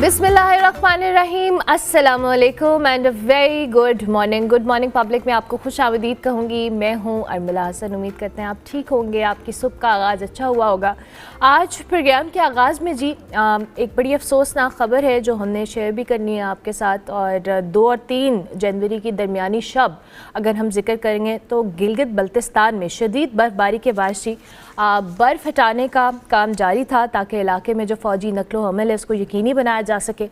बिस्मिल्लाहिर्रहमानिर्रहीम, अस्सलामुअलैकुम and very good morning public में आपको खुश आमदीद कहूँगी। मैं हूँ अरमिला हसन। उम्मीद करते हैं आप ठीक होंगे, आपकी सुबह का आगाज़ अच्छा हुआ होगा। आज प्रोग्राम के आगाज़ में जी एक बड़ी अफसोसनाक ख़बर है जो हमने शेयर भी करनी है आपके साथ। और 2 और 3 जनवरी की दरमियानी शब अगर हम जिक्र करेंगे तो गिलगित बल्तिस्तान में शदीद बर्फ़बारी के बायस बर्फ़ हटाने का काम जारी था ताकि इलाके में जो फ़ौजी नकलो हमल है उसको यकीनी बनाया जा सके।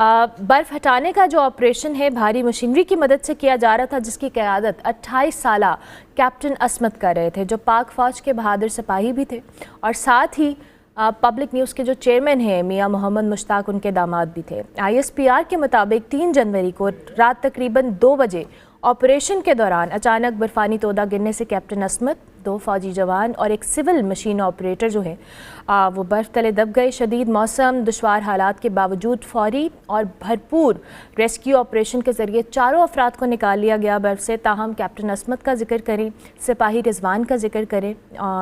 बर्फ़ हटाने का जो ऑपरेशन है भारी मशीनरी की मदद से किया जा रहा था, जिसकी क़यादत 28 साला कैप्टन असमत कर रहे थे जो पाक फ़ौज के बहादुर सिपाही भी थे और साथ ही पब्लिक न्यूज़ के जो चेयरमैन हैं मियां मोहम्मद मुश्ताक उनके दामाद भी थे। ISPR के मुताबिक 3 जनवरी को रात तकरीबन 2 बजे ऑपरेशन के दौरान अचानक बर्फ़ानी तोदा गिरने से कैप्टन असमत, 2 फ़ौजी जवान और एक सिविल मशीन ऑपरेटर जो है वो बर्फ़ तले दब गए। शदीद मौसम, दुश्वार हालात के बावजूद फौरी और भरपूर रेस्क्यू ऑपरेशन के ज़रिए चारों अफराद को निकाल लिया गया बर्फ़ से। ताहम कैप्टन असमत का जिक्र करें, सिपाही रिजवान का जिक्र करें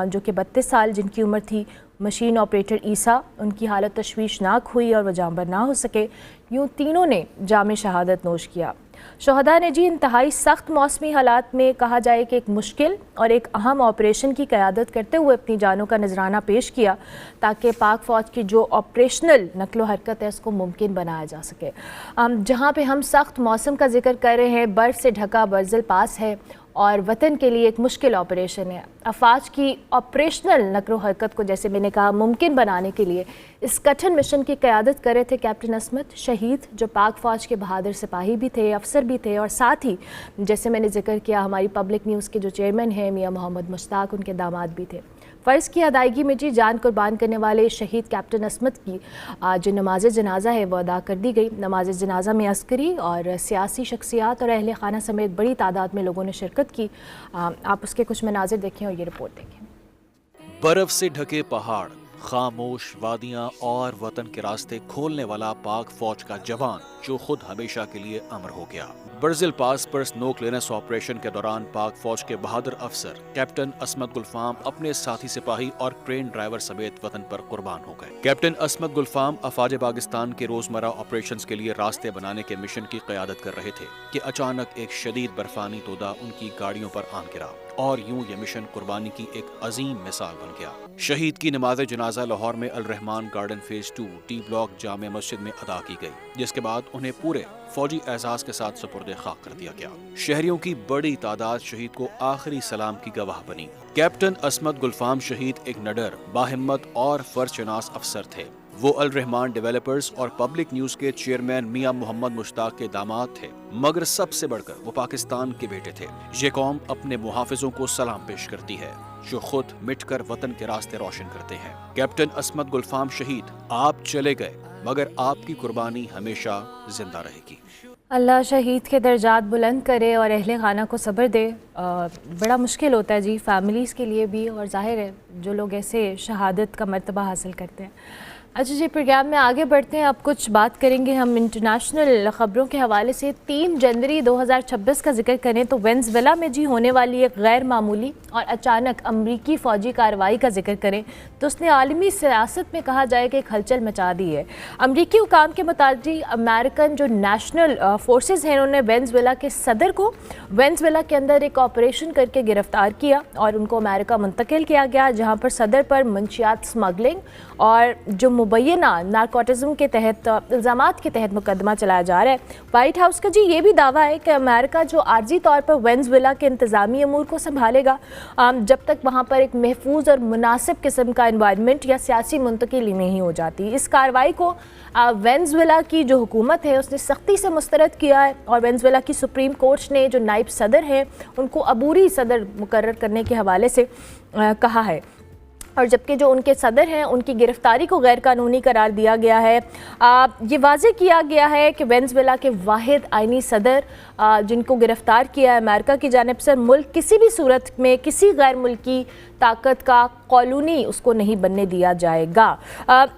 जो कि 32 साल जिनकी उम्र थी, मशीन ऑपरेटर ईसा, उनकी हालत तशवीशनाक हुई और वह जांबर ना हो सके। यूँ तीनों ने जाम शहादत नोश किया। शहदा ने जी इंतहाई सख्त मौसमी हालात में कहा जाए कि एक मुश्किल और एक अहम ऑपरेशन की क़यादत करते हुए अपनी जानों का नजराना पेश किया ताकि पाक फ़ौज की जो ऑपरेशनल नकलो हरकत है उसको मुमकिन बनाया जा सके। जहाँ पे हम सख्त मौसम का जिक्र कर रहे हैं, बर्फ़ से ढका बर्ज़िल पास है और वतन के लिए एक मुश्किल ऑपरेशन है। अफवाज की ऑपरेशनल नकलो हरकत को जैसे मैंने कहा मुमकिन बनाने के लिए इस कठिन मिशन की क़यादत कर रहे थे कैप्टन असमत, शहीद जो पाक फ़ौज के बहादुर सिपाही भी थे, अफसर भी थे और साथ ही जैसे मैंने जिक्र किया हमारी पब्लिक न्यूज़ के जो चेयरमैन हैं मियां मोहम्मद मुश्ताक उनके दामाद भी थे। फ़र्ज़ की अदायगी में जी जान कुर्बान करने वाले शहीद कैप्टन असमत की जो नमाज जनाजा है वह अदा कर दी गई। नमाज जनाजा में अस्करी और सियासी शख्सियात और अहले खाना समेत बड़ी तादाद में लोगों ने शिरकत की। आप उसके कुछ मनाजिर देखें और ये रिपोर्ट देखें। बर्फ से ढके पहाड़, खामोश वादियां और वतन के रास्ते खोलने वाला पाक फौज का जवान जो खुद हमेशा के लिए अमर हो गया। बर्जिल पास पर स्नो क्लियरेंस ऑपरेशन के दौरान पाक फौज के बहादुर अफसर कैप्टन असमत गुलफाम अपने साथी सिपाही और क्रेन ड्राइवर समेत वतन पर कुर्बान हो गए। कैप्टन असमत गुलफाम अफवाज पाकिस्तान के रोजमर्रा ऑपरेशंस के लिए रास्ते बनाने के मिशन की क़यादत कर रहे थे कि अचानक एक शदीद बर्फानी तोदा उनकी गाड़ियों पर आन गिरा और यूं ये मिशन कुर्बानी की एक अजीम मिसाल बन गया। शहीद की नमाज जनाजा लाहौर में Al Rehman garden phase 2 T block जामे मस्जिद में अदा की गई, जिसके बाद उन्हें पूरे फौजी एहसास के साथ सुपुर्द खाक कर दिया गया। शहरियों की बड़ी तादाद शहीद को आखिरी सलाम की गवाह बनी। कैप्टन असमत गुलफाम शहीद एक निडर, बाहिम्मत और फर्जशनास अफसर थे। वो अल रहमान डेवलपर्स और पब्लिक न्यूज के चेयरमैन मियां मोहम्मद मुश्ताक के दामाद थे, मगर सबसे बढ़कर वो पाकिस्तान के बेटे थे। ये कौम अपने मुहाफिजों को सलाम पेश करती है जो खुद मिटकर वतन के रास्ते रोशन करते हैं। कैप्टन असमत गुलफाम शहीद, आप चले गए मगर आपकी कुर्बानी हमेशा जिंदा रहेगी। अल्लाह शहीद के दर्जात बुलंद करे और अहले खाना को सब्र दे। बड़ा मुश्किल होता है जी फैमिलीज़ के लिए भी, और जाहिर है जो लोग ऐसे शहादत का मर्तबा हासिल करते हैं। अच्छा जी, प्रोग्राम में आगे बढ़ते हैं। अब कुछ बात करेंगे हम इंटरनेशनल ख़बरों के हवाले से। 3 जनवरी 2026 का जिक्र करें तो वेनेज़ुएला में जी होने वाली एक गैर मामूली और अचानक अमरीकी फ़ौजी कार्रवाई का जिक्र करें तो उसने आलमी सियासत में कहा जाए कि एक हलचल मचा दी है। अमरीकी हुकाम के मुताबिक अमेरिकन जो नेशनल फोर्सेस हैं उन्होंने वेनेज़ुएला के सदर को वेनेज़ुएला के अंदर एक ऑपरेशन करके गिरफ्तार किया और उनको अमेरिका मुंतकिल किया गया, जहाँ पर सदर पर मंशियात स्मगलिंग और जो मुबैना नारकोटिज्म के तहत इल्ज़ामात के तहत मुकदमा चलाया जा रहा है। वाइट हाउस का जी ये भी दावा है कि अमेरिका जो आर्जी तौर पर वेनेज़ुएला के इंतज़ामी अमूर को संभालेगा जब तक वहाँ पर एक महफूज और मुनासिब किस्म का इन्वायरमेंट या सियासी मुंतकिली नहीं हो जाती। इस कार्रवाई को वेनेज़ुएला की जो हुकूमत है उसने सख्ती से मुस्तरद किया है और वेनेज़ुएला की सुप्रीम कोर्ट ने जो नायब सदर हैं उनको अबूरी सदर मुकर्रर करने के हवाले से कहा है, और जबकि जो उनके सदर हैं उनकी गिरफ्तारी को गैर कानूनी करार दिया गया है। ये वाज़ेह किया गया है कि वेनेज़ुएला के वाहिद आइनी सदर जिनको गिरफ्तार किया है अमेरिका की जानिब से, मुल्क किसी भी सूरत में किसी गैर मुल्की ताकत का कॉलोनी उसको नहीं बनने दिया जाएगा।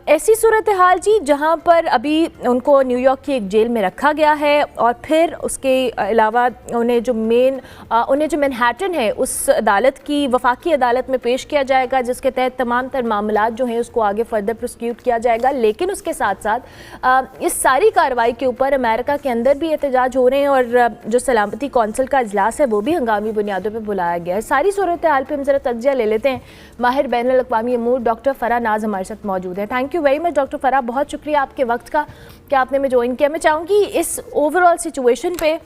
ऐसी सूरत हाल जी जहां पर अभी उनको न्यूयॉर्क की एक जेल में रखा गया है और फिर उसके अलावा उन्हें जो मैनहट्टन है उस अदालत की वफाकी अदालत में पेश किया जाएगा, जिसके तहत तमाम तर मामलात जो हैं उसको आगे फर्दर प्रोसिक्यूट किया जाएगा। लेकिन उसके साथ साथ इस सारी कार्रवाई के ऊपर अमेरिका के अंदर भी एहतजाज हो रहे हैं और जो सलामती कौंसिल का इजलास है वो भी हंगामी बुनियादों पर बुलाया गया है। सारी सूरत हाल पर हम ज़रा तज्जिया ले लेते हैं। माहिर बैनुल अक़वामी अमूर डॉक्टर फ़राह नाज हमारे साथ मौजूद है। Thank you very much doctor Farah, बहुत शुक्रिया आपके वक्त का कि आपने में ज्वाइन किया। मैं चाहूँगी इस ओवरऑल सिचुएशन पे,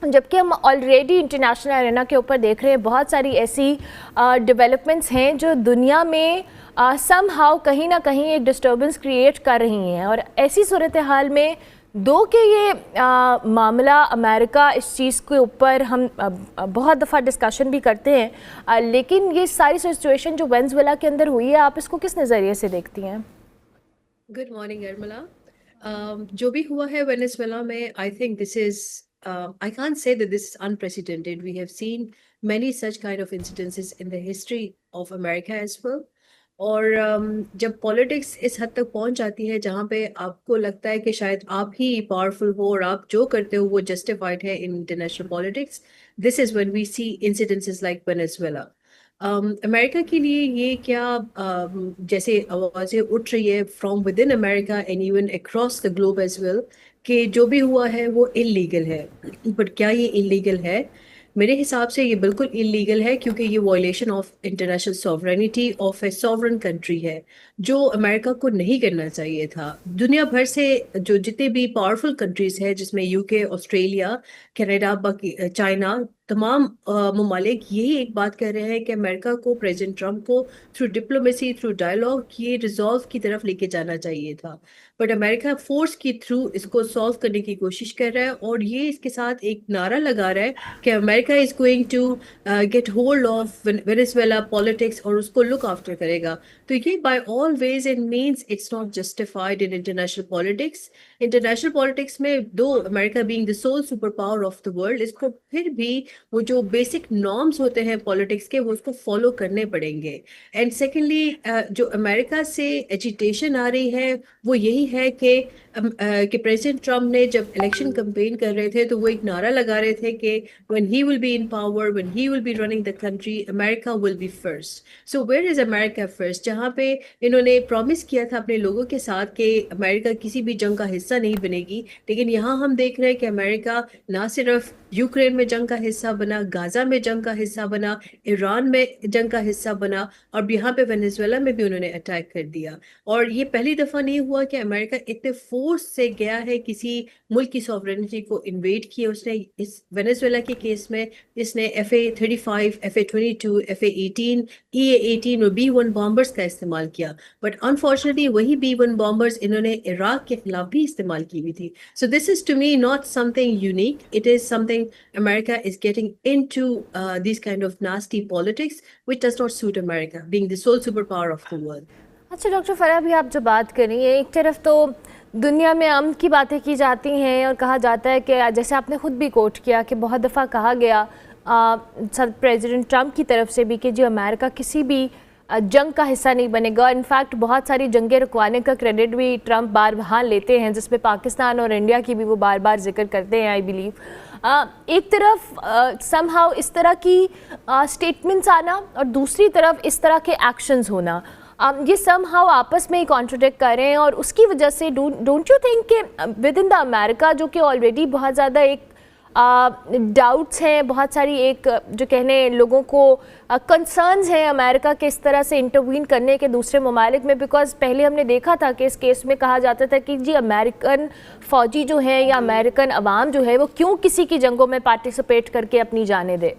जबकि हम ऑलरेडी इंटरनेशनल एरेना के ऊपर देख रहे हैं बहुत सारी ऐसी डेवलपमेंट्स हैं जो दुनिया में सम हाउ कहीं ना कहीं एक डिस्टर्बेंस क्रिएट कर रही हैं, और ऐसी सूरत हाल में दो के ये मामला अमेरिका इस चीज़ के ऊपर हम बहुत दफ़ा डिस्कशन भी करते हैं, लेकिन ये सारी सिचुएशन जो वेनेजुएला के अंदर हुई है, आप इसको किस नज़रिए से देखती हैं? Good morning Armila. जो भी हुआ है वेनेजुएला में, I think this is I can't say that this is unprecedented. We have seen many such kind of incidences in the history of America as well. और जब पॉलिटिक्स इस हद तक पहुंच जाती है जहां पे आपको लगता है कि शायद आप ही पावरफुल हो और आप जो करते हो वो जस्टिफाइड है in international politics, this is when we see incidences like Venezuela. America के लिए ये क्या जैसे आवाज़ें उठ रही है from within America and even across the globe as well कि जो भी हुआ है वो इलीगल है। बट क्या ये इलीगल है? मेरे हिसाब से ये बिल्कुल इलीगल है, क्योंकि ये violation of international sovereignty of A sovereign country है, जो अमेरिका को नहीं करना चाहिए था। दुनिया भर से जो जितने भी पावरफुल कंट्रीज हैं, जिसमें यूके, ऑस्ट्रेलिया, कनाडा, बाकी चाइना, तमाम ममालिक यही एक बात कर रहे हैं कि अमेरिका को, प्रेसिडेंट ट्रंप को थ्रू डिप्लोमेसी, थ्रू डायलॉग ये रिजॉल्व की तरफ लेके जाना चाहिए था। बट अमेरिका फोर्स के थ्रू इसको सॉल्व करने की कोशिश कर रहा है, और ये इसके साथ एक नारा लगा रहा है कि America is going to get hold of Venezuela politics और उसको लुक आफ्टर करेगा। तो ये by all ways and means it's not justified in international politics. International politics में दो America being the sole super power of the world, इसको फिर भी वो जो बेसिक नॉर्म्स होते हैं पॉलिटिक्स के वो उसको फॉलो करने पड़ेंगे। एंड सेकेंडली जो अमेरिका से एजिटेशन आ रही है वो यही है कि प्रेसिडेंट ट्रम्प ने जब इलेक्शन कैंपेन कर रहे थे तो वो एक नारा लगा रहे थे कि when he will be in power, when he will be running the country, America will be first. So where is America first? जहाँ पे इन्होंने प्रॉमिस किया था अपने लोगों के साथ कि अमेरिका किसी भी जंग का हिस्सा नहीं बनेगी, लेकिन यहाँ हम देख रहे हैं कि अमेरिका ना सिर्फ यूक्रेन में जंग का हिस्सा बना, गाजा में जंग का हिस्सा बना, ईरान में जंग का हिस्सा बना, और यहाँ पे वेनेजुएला में भी उन्होंने अटैक कर दिया। और ये पहली दफ़ा नहीं हुआ कि अमेरिका इतने फोर्स से गया है किसी मुल्क की सॉवरेनिटी को इन्वेड किया। उसने इस वेनेजुएला के केस में इसने FA-35, FA-22, FA-18, EA-18 और B-1 बॉम्बर्स का इस्तेमाल किया। बट अनफॉर्चुनेटली वही B-1 बॉम्बर्स इन्होंने इराक के खिलाफ भी इस्तेमाल की हुई थी। So this is to me not something unique, it is something America is getting into these kind of nasty politics which does not suit America being the sole superpower of the world. अच्छा doctor Farah, भी आप जो बात कर रही हैं, एक तरफ तो दुनिया में अमन की बातें की जाती हैं और कहा जाता है कि जैसे आपने ख़ुद भी कोट किया कि बहुत दफ़ा कहा गया प्रेसिडेंट ट्रंप की तरफ से भी कि जो अमेरिका किसी भी जंग का हिस्सा नहीं बनेगा। इनफैक्ट बहुत सारी जंगें रुकवाने का क्रेडिट भी ट्रंप बार बार लेते हैं, जिसमें पाकिस्तान और इंडिया की भी वो बार बार जिक्र करते हैं। आई बिलीव एक तरफ समहाउ इस तरह की स्टेटमेंट्स आना और दूसरी तरफ इस तरह के एक्शंस होना, ये समहाउ आपस में ही कॉन्ट्रडिक्ट कर रहे हैं, और उसकी वजह से डोंट यू थिंक कि विद इन द अमेरिका, जो कि ऑलरेडी बहुत ज़्यादा एक डाउट्स हैं, बहुत सारी एक जो कहने लोगों को कंसर्न्स हैं अमेरिका के इस तरह से इंटरवीन करने के दूसरे ममालिक में, बिकॉज पहले हमने देखा था कि इस केस में कहा जाता था कि जी अमेरिकन फ़ौजी जो हैं या अमेरिकन अवाम जो है वो क्यों किसी की जंगों में पार्टिसिपेट करके अपनी जाने दे।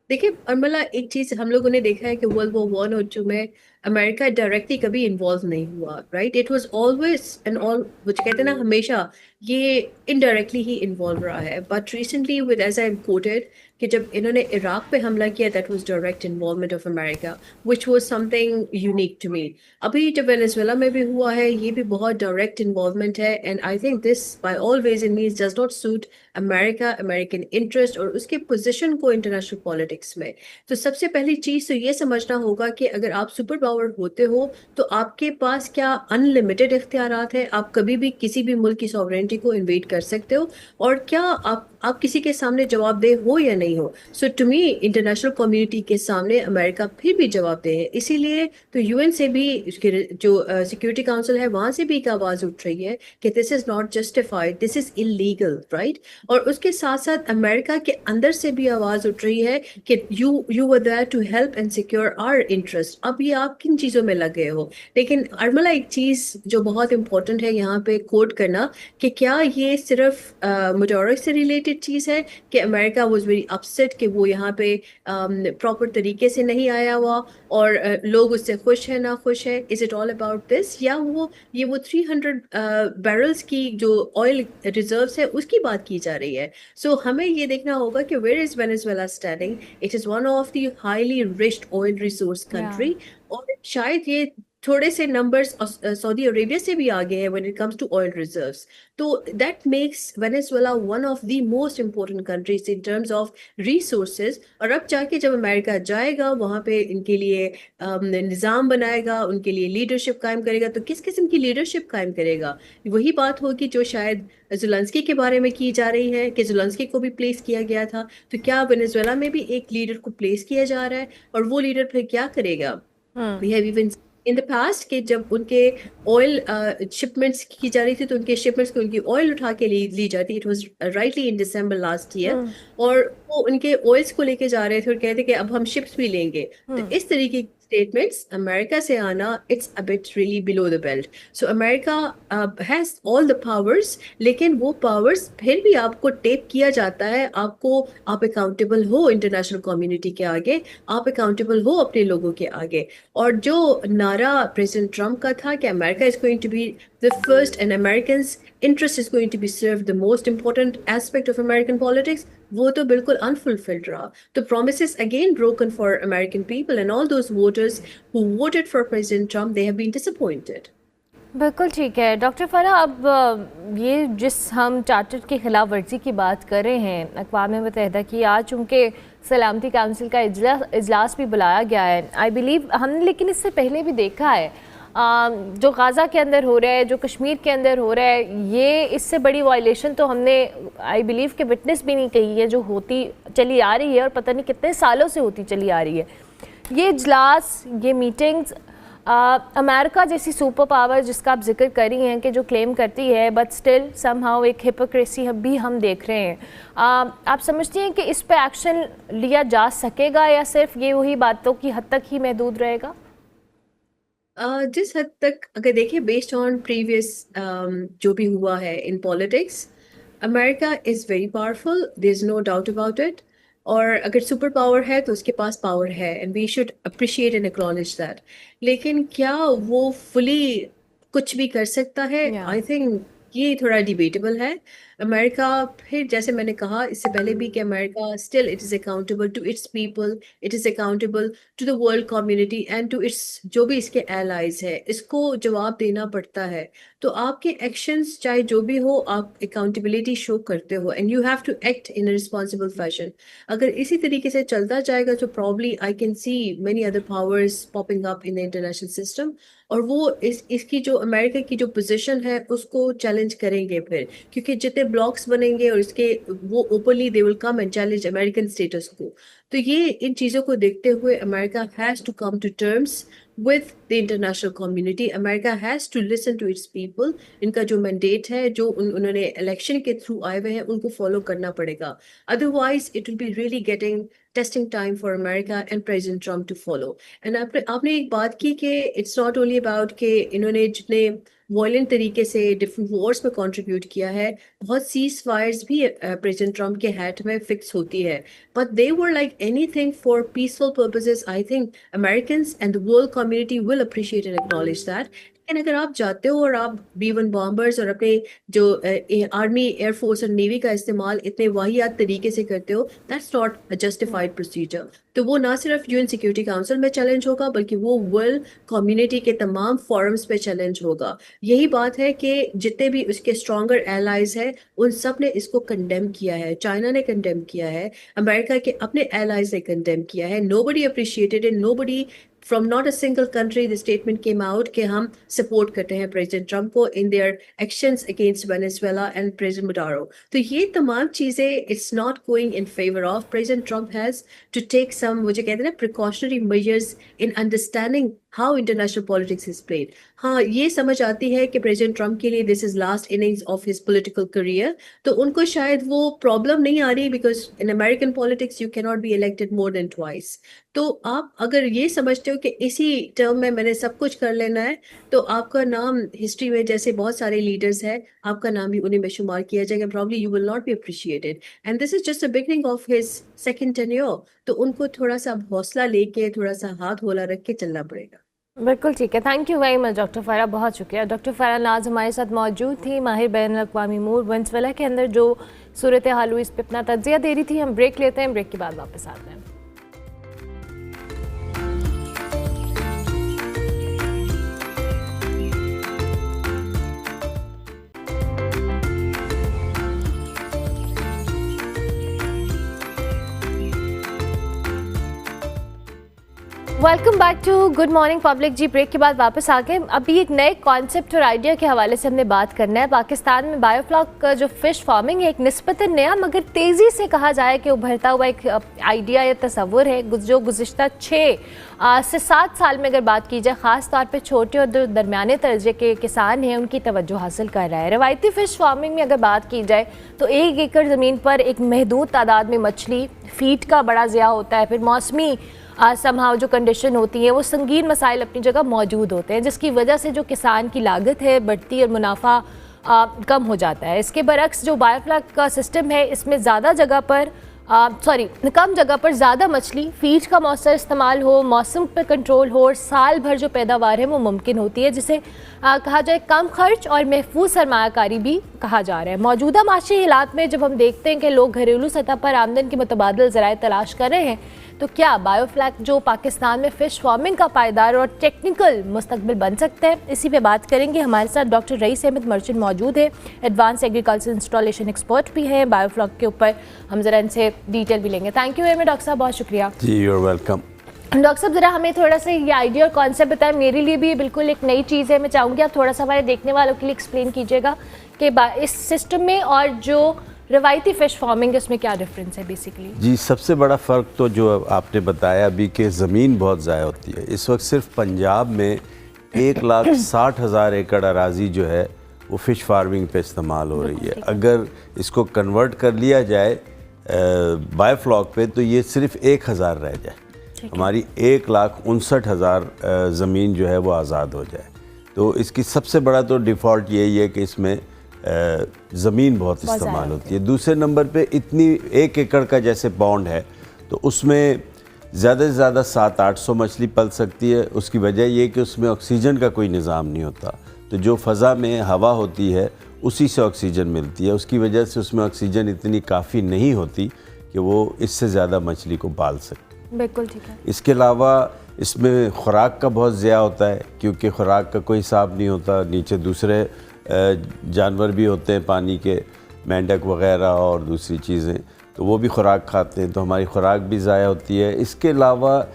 देखिए अर्मिला, एक चीज़ हम लोगों ने देखा है कि वर्ल्ड वॉर 1 और 2 में अमेरिका डायरेक्टली कभी इन्वॉल्व नहीं हुआ, right? It was always and all, वो कहते हैं ना, हमेशा ये इनडायरेक्टली ही इन्वॉल्व रहा है। But recently with, as I quoted, कि जब इन्होंने इराक पे हमला किया, that was direct involvement of America, which was something unique to me. अभी जब वेनेजुएला में भी हुआ है, ये भी बहुत डायरेक्ट इन्वॉल्वमेंट है, and I think this by all ways in means does not suit America, American interest और उसके पोजिशन को इंटरनेशनल पॉलिटिक्स में। तो सबसे पहली चीज तो ये समझना होगा कि अगर आप सुपर पावर होते हो तो आपके पास क्या अनलिमिटेड इख्तियारात है? आप कभी भी किसी भी मुल्क की सॉवरेनिटी को इन्वेड कर सकते हो, और क्या आप किसी के सामने जवाबदेह हो या नहीं हो? सो टू मी, इंटरनेशनल कम्युनिटी के सामने अमेरिका फिर भी जवाबदेह है। इसीलिए तो यूएन से भी, उसके जो सिक्योरिटी काउंसिल है, वहां से भी एक आवाज उठ रही है कि this is not justified, this is illegal, right? और उसके साथ साथ अमेरिका के अंदर से भी आवाज उठ रही है कि you were there to help and secure our interest. अब ये आप किन चीजों में लगे हो? लेकिन अर्मला, एक चीज जो बहुत इंपॉर्टेंट है यहाँ पे कोट करना, कि क्या ये सिर्फ मुजावरत से रिलेटेड चीज है कि अमेरिका वाज वेरी अपसेट कि वो यहाँ पे प्रॉपर तरीके से नहीं आया हुआ, और लोग उससे खुश है ना खुश है? Is it all about this, या वो 300 बैरल्स की जो ऑयल रिजर्व्स है उसकी बात की जा रही है? सो हमें ये देखना होगा कि where is Venezuela standing. It is one of the highly riched oil resource country, और शायद ये थोड़े से नंबर्स सऊदी अरेबिया से भी आगे है when it comes to oil reserves. तो that makes Venezuela one of the most important countries in terms of resources. और अब जाके जब अमेरिका जाएगा वहाँ पे इनके लिए निज़ाम बनाएगा, उनके लिए लीडरशिप कायम करेगा, तो किस किस्म की लीडरशिप कायम करेगा? वही बात होगी जो शायद ज़ेलेंस्की के बारे में की जा रही है, कि ज़ेलेंस्की को भी प्लेस किया गया था। तो क्या वेनेजुएला में भी एक लीडर को प्लेस किया जा रहा है, और वो लीडर फिर क्या करेगा? We have even in the past कि जब उनके ऑयल शिपमेंट्स की जा रही थी, तो उनके शिपमेंट्स को उनकी ऑयल उठा के ली जाती। It was rightly in December last year, और वो उनके ऑयल्स को लेके जा रहे थे और कहते कि अब हम शिप्स भी लेंगे। तो इस तरीके की स्टेटमेंट्स अमेरिका से आना, it's a bit really below the belt. So America has all the powers, लेकिन वो पावर्स फिर भी आपको टेप किया जाता है। आप अकाउंटेबल हो इंटरनेशनल कम्युनिटी के आगे, आप अकाउंटेबल हो अपने लोगों के आगे। और जो नारा प्रेसिडेंट ट्रम्प का था कि America is going to be the first and Americans interest is going to be serve, the most important aspect of American politics, वो तो बिल्कुल अनफुलफिल्ड रहा। तो promises again broken for American people, and all those voters who voted for President Trump, they have been disappointed. बिल्कुल ठीक है doctor फरा। अब ये जिस हम चार्टर की खिलाफ वर्जी की बात कर रहे हैं, अक़वाम मुत्तहिदा की आज उनके सलामती काउंसिल का इजलास भी बुलाया गया है, आई बिलीव हमने, लेकिन इससे पहले भी देखा है जो गाज़ा के अंदर हो रहा है, जो कश्मीर के अंदर हो रहा है, ये इससे बड़ी वायलेशन तो हमने आई बिलीव के विटनेस भी नहीं कही है, जो होती चली आ रही है और पता नहीं कितने सालों से होती चली आ रही है। ये इजलास, ये मीटिंग्स, अमेरिका जैसी सुपर पावर जिसका आप जिक्र कर रही हैं कि जो क्लेम करती है, बट स्टिल समहाउ एक हिपोक्रेसी भी हम देख रहे हैं। आप समझती हैं कि इस पे एक्शन लिया जा सकेगा, या सिर्फ ये वही बातों की हद तक ही महदूद रहेगा? जिस हद तक अगर देखिए, बेस्ड ऑन प्रीवियस जो भी हुआ है in politics, America is very powerful, there is no doubt about it. और अगर सुपर पावर है तो उसके पास पावर है, and we should appreciate and acknowledge that. लेकिन क्या वो फुली कुछ भी कर सकता है? आई थिंक ये थोड़ा डिबेटेबल है। अमेरिका, फिर जैसे मैंने कहा इससे पहले भी, कि America still it is accountable to its people, it is accountable to the world community and to its जो भी इसके एलाइज है, इसको जवाब देना पड़ता है। तो आपके एक्शंस चाहे जो भी हो, आप अकाउंटेबिलिटी शो करते हो, and you have to act in a responsible fashion. अगर इसी तरीके से चलता जाएगा तो probably I can see many other powers popping up in the international system, और वो इसकी जो अमेरिका की जो पोजीशन है उसको चैलेंज करेंगे फिर, क्योंकि जितने ब्लॉक्स बनेंगे और इसके वो openly they will come and challenge American status को। तो ये इन चीज़ों को देखते हुए America has to come to terms with the international community. America has to listen to its people. इनका जो मैंडेट है, जो उन्होंने इलेक्शन के थ्रू आए हुए हैं, उनको फॉलो करना पड़ेगा। Otherwise it will be really getting testing time for America and President Trump to follow. And आपने एक बात की कि इट्स नॉट ओनली अबाउट कि इन्होंने जितने वॉयलेंट तरीके से डिफरेंट वॉर्स में कंट्रीब्यूट किया है, बहुत सीज फायर्स भी प्रेसिडेंट ट्रम्प के हैट में फिक्स होती है, but they were like anything for peaceful purposes. I think Americans and the world community will appreciate and acknowledge that. लेकिन अगर आप जाते हो और आप B-1 बॉम्बर्स और अपने जो आर्मी, एयरफोर्स और नेवी का इस्तेमाल इतने वाहियात तरीके से करते हो, that's not a justified procedure. तो वो ना सिर्फ यूएन सिक्योरिटी काउंसिल में चैलेंज होगा, बल्कि वो वर्ल्ड कम्युनिटी के तमाम फोरम्स पे चैलेंज होगा. यही बात है कि जितने भी उसके स्ट्रॉन्गर एलाइज हैं, उन सब ने इसको कंडेम किया है. चाइना ने कंडेम किया है, अमेरिका के अपने एलाइज ने कंडेम किया है. Nobody appreciated it, nobody from not a single country the statement came out कि हम support करते हैं प्रेसिडेंट ट्रम्प को in their actions against Venezuela and President Maduro. तो ये तमाम चीज़ें it's not going in favor of. President Trump has to take some, मुझे कहते हैं ना, precautionary measures in understanding how international politics is played. हाँ, ये समझ आती है कि प्रेसिडेंट ट्रम्प के लिए this is last innings of his political career. तो उनको शायद वो प्रॉब्लम नहीं आ रही, because in American politics you cannot be elected more than twice. तो आप अगर ये समझते हो कि इसी टर्म में मैंने सब कुछ कर लेना है, तो आपका नाम हिस्ट्री में जैसे बहुत सारे लीडर्स हैं, आपका नाम भी उन्हीं में शुमार किया जाएगा. Probably you will not be appreciated, and this is just the beginning of his second tenure. तो उनको थोड़ा सा हौसला लेके, थोड़ा सा हाथ होला रख के चलना पड़ेगा. बिल्कुल ठीक है. Thank you very much doctor Farah, बहुत शुक्रिया. डॉक्टर फ़रा नाज हमारे साथ मौजूद थी, माहिर बैनुल-अक़वामी अमूर. वेनेज़ुएला के अंदर जो सूरत हाल हुई, इस पर अपना तज्ज़िया दे रही थी. हम ब्रेक लेते हैं, ब्रेक के बाद वापस आते हैं. Welcome back to good morning public. जी, ब्रेक के बाद वापस आ गए. अभी एक नए कॉन्सेप्ट और आइडिया के हवाले से हमने बात करना है. पाकिस्तान में बायोफ्लॉक का जो फ़िश फार्मिंग है, एक निस्बतन नया मगर तेज़ी से कहा जाए कि उभरता हुआ एक आइडिया या तस्वुर है, जो गुज़िश्ता 6 से 7 साल में अगर बात की जाए, ख़ास तौर पे छोटे और दरमियाने दर्जे के किसान हैं, उनकी तवज्जो हासिल कर रहा है. रवायती फ़िश फार्मिंग में अगर बात की जाए तो 1 एकड़ ज़मीन पर एक महदूद तादाद में मछली, फीड का बड़ा ज़िया होता है, फिर मौसमी समहाव जो कंडीशन होती है, वो संगीन मसाइल अपनी जगह मौजूद होते हैं, जिसकी वजह से जो किसान की लागत है बढ़ती है और मुनाफा कम हो जाता है. इसके बरक्स जो बायोफ्लॉक का सिस्टम है, इसमें ज़्यादा जगह पर कम जगह पर ज़्यादा मछली, फीड का मौसर इस्तेमाल हो, मौसम पर कंट्रोल हो और साल भर जो पैदावार है वो मुमकिन होती है, जिसे कहा जाए कम खर्च और महफूज सरमायाकारी भी कहा जा रहा है. मौजूदा माशी हालात में जब हम देखते हैं कि लोग घरेलू सतह पर आमदन के मुतबादिल ज़राए तलाश कर रहे हैं, तो क्या बायोफ्लॉक जो पाकिस्तान में फ़िश फार्मिंग का पायदार और टेक्निकल मुस्तकबिल बन सकता है? इसी पे बात करेंगे. हमारे साथ डॉक्टर रईस अहमद मर्चेंट मौजूद है, एडवांस एग्रीकल्चर इंस्टॉलेशन एक्सपर्ट भी हैं बायोफ्लॉक के ऊपर. हम ज़रा इनसे डिटेल भी लेंगे. Thank you very much doctor साहब, बहुत शुक्रिया. जी, यू आर वेलकम. डॉक्टर साहब, ज़रा हमें थोड़ा सा ये आइडिया और कॉन्सेप्ट बताएं. मेरे लिए भी बिल्कुल एक नई चीज़ है. मैं चाहूँगी आप थोड़ा सा हमारे देखने वालों के लिए एक्सप्लेन कीजिएगा कि इस सिस्टम में और जो रवायती फ़िश फार्मिंग है, उसमें क्या डिफरेंस है बेसिकली? जी, सबसे बड़ा फ़र्क तो जो आपने बताया अभी कि ज़मीन बहुत ज़ाया होती है. इस वक्त सिर्फ पंजाब में 1,60,000 एकड़ अराज़ी जो है वो फ़िश फार्मिंग पे इस्तेमाल हो रही है. अगर इसको कन्वर्ट कर लिया जाए बायोफ्लॉक पे, तो ये सिर्फ 1,000 रह जाए. हमारी 1,59,000 ज़मीन जो है वो आज़ाद हो जाए. तो इसकी सबसे बड़ा तो डिफ़ॉल्ट यही है कि इसमें ज़मीन बहुत इस्तेमाल होती है. दूसरे नंबर पे इतनी 1 एकड़ का जैसे पॉन्ड है, तो उसमें ज़्यादा से ज़्यादा 700-800 मछली पल सकती है. उसकी वजह ये कि उसमें ऑक्सीजन का कोई निज़ाम नहीं होता. तो जो फ़ज़ा में हवा होती है उसी से ऑक्सीजन मिलती है. उसकी वजह से उसमें ऑक्सीजन इतनी काफ़ी नहीं होती कि वो इससे ज़्यादा मछली को पाल सके. बिल्कुल ठीक है. इसके अलावा इसमें खुराक का बहुत ज़्यादा होता है, क्योंकि खुराक का कोई हिसाब नहीं होता. नीचे दूसरे जानवर भी होते हैं पानी के, मेंढक वग़ैरह और दूसरी चीज़ें, तो वो भी खुराक खाते हैं, तो हमारी खुराक भी ज़ाया होती है. इसके अलावा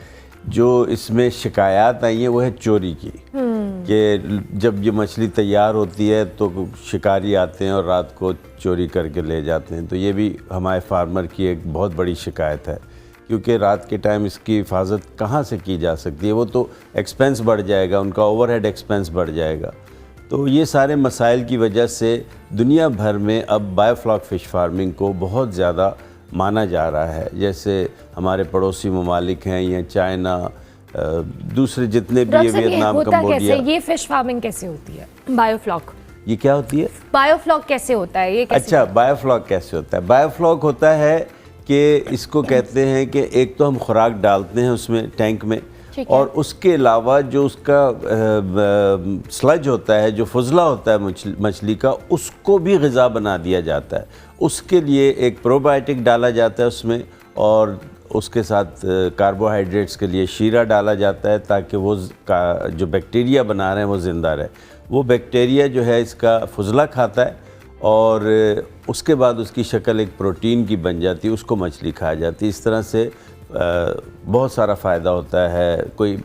जो इसमें शिकायत आई हैं वो है चोरी की, कि जब ये मछली तैयार होती है तो शिकारी आते हैं और रात को चोरी करके ले जाते हैं. तो ये भी हमारे फार्मर की एक बहुत बड़ी शिकायत है, क्योंकि रात के टाइम इसकी हिफाजत कहाँ से की जा सकती है? वो तो एक्सपेंस बढ़ जाएगा, उनका ओवरहेड एक्सपेंस बढ़ जाएगा. तो ये सारे मसाइल की वजह से दुनिया भर में अब बायोफ्लॉक फ़िश फार्मिंग को बहुत ज़्यादा माना जा रहा है. जैसे हमारे पड़ोसी ममालिक हैं, या चाइना, दूसरे जितने भी डॉक्टर ये साहब, ये वियतनाम, होता कैसे कंबोडिया। ये फिश फार्मिंग कैसे होती है? बायोफ्लॉक ये क्या होती है? बायोफ्लॉक कैसे होता है ये कैसे? अच्छा, बायोफ्लॉक कैसे होता है? बायोफ्लॉक होता है कि इसको कहते हैं कि एक तो हम खुराक डालते हैं उसमें टैंक में, ठीक है। और उसके अलावा जो उसका स्लज होता है, जो फुजला होता है मछली का, उसको भी ग़िज़ा बना दिया जाता है। उसके लिए एक प्रोबायोटिक डाला जाता है उसमें, और उसके साथ कार्बोहाइड्रेट्स के लिए शीरा डाला जाता है, ताकि वो जो बैक्टीरिया बना रहे हैं वो ज़िंदा रहे। वो बैक्टीरिया जो है इसका फुजला खाता है, और उसके बाद उसकी शक्ल एक प्रोटीन की बन जाती है, उसको मछली खाई जाती है। इस तरह से बहुत सारा फ़ायदा होता है, कोई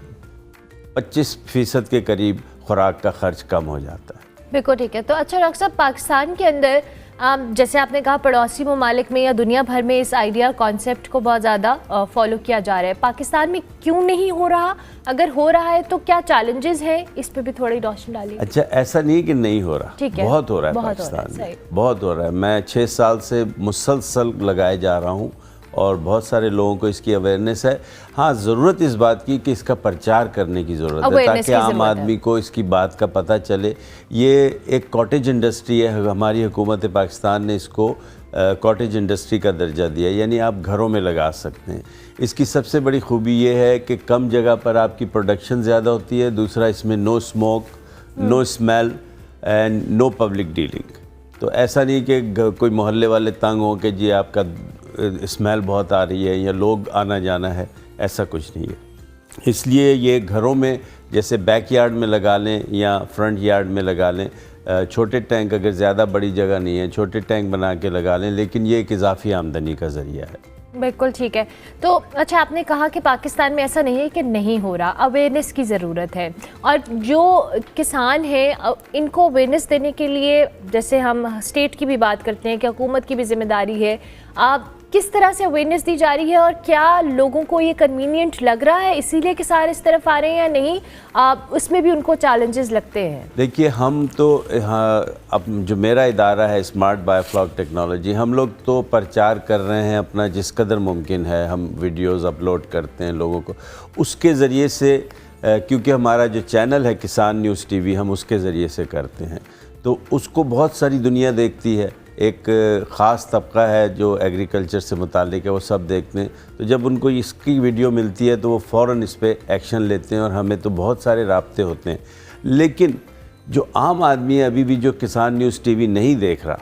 25% के करीब खुराक का खर्च कम हो जाता है। बिल्कुल ठीक है। तो अच्छा डॉक्टर साहब, पाकिस्तान के अंदर जैसे आपने कहा पड़ोसी ममालिक में या दुनिया भर में इस आइडिया कॉन्सेप्ट को बहुत ज़्यादा फॉलो किया जा रहा है, पाकिस्तान में क्यों नहीं हो रहा? अगर हो रहा है तो क्या चैलेंजेस हैं? इस पे भी थोड़ी रोशनी डालिए। अच्छा, ऐसा नहीं कि नहीं हो रहा, ठीक है, बहुत हो रहा है बहुत हो रहा है, पाकिस्तान में, सही। बहुत हो रहा है। मैं 6 साल से मुसलसल लगाए जा रहा हूँ, और बहुत सारे लोगों को इसकी अवेयरनेस है। हाँ, ज़रूरत इस बात की कि इसका प्रचार करने की ज़रूरत है, Awareness ताकि की आम ज़रूरत है। आदमी को इसकी बात का पता चले। ये एक कॉटेज इंडस्ट्री है, हमारी हुकूमत पाकिस्तान ने इसको कॉटेज इंडस्ट्री का दर्जा दिया, यानी आप घरों में लगा सकते हैं। इसकी सबसे बड़ी खूबी ये है कि कम जगह पर आपकी प्रोडक्शन ज़्यादा होती है। दूसरा, इसमें no smoke, no smell and no public dealing. तो ऐसा नहीं कि कोई मोहल्ले वाले तंग हों कि जी आपका स्मेल बहुत आ रही है या लोग आना जाना है, ऐसा कुछ नहीं है। इसलिए ये घरों में जैसे बैकयार्ड में लगा लें या फ्रंट यार्ड में लगा लें, छोटे टैंक, अगर ज़्यादा बड़ी जगह नहीं है छोटे टैंक बना के लगा लें, लेकिन ये एक इजाफी आमदनी का ज़रिया है। बिल्कुल ठीक है। तो अच्छा, आपने कहा कि पाकिस्तान में ऐसा नहीं है कि नहीं हो रहा, अवेयरनेस की ज़रूरत है, और जो किसान हैं इनको अवेयरनेस देने के लिए, जैसे हम स्टेट की भी बात करते हैं कि हुकूमत की भी जिम्मेदारी है, आप किस तरह से अवेयरनेस दी जा रही है, और क्या लोगों को ये कन्वीनियंट लग रहा है इसीलिए कि सारे इस तरफ आ रहे हैं या नहीं? उसमें भी उनको चैलेंजेस लगते हैं? देखिए, हम तो हाँ, अब जो मेरा इदारा है स्मार्ट बायोफ्लॉक टेक्नोलॉजी, हम लोग तो प्रचार कर रहे हैं अपना जिस कदर मुमकिन है। हम वीडियोस अपलोड करते हैं लोगों को उसके ज़रिए से, क्योंकि हमारा जो चैनल है किसान न्यूज़ टीवी, हम उसके ज़रिए से करते हैं, तो उसको बहुत सारी दुनिया देखती है। एक ख़ास तबका है जो एग्रीकल्चर से मुताल्लिक है, वो सब देखते हैं। तो जब उनको इसकी वीडियो मिलती है तो वो फ़ौरन इस पर एक्शन लेते हैं, और हमें तो बहुत सारे राब्ते होते हैं। लेकिन जो आम आदमी है, अभी भी जो किसान न्यूज़ टीवी नहीं देख रहा,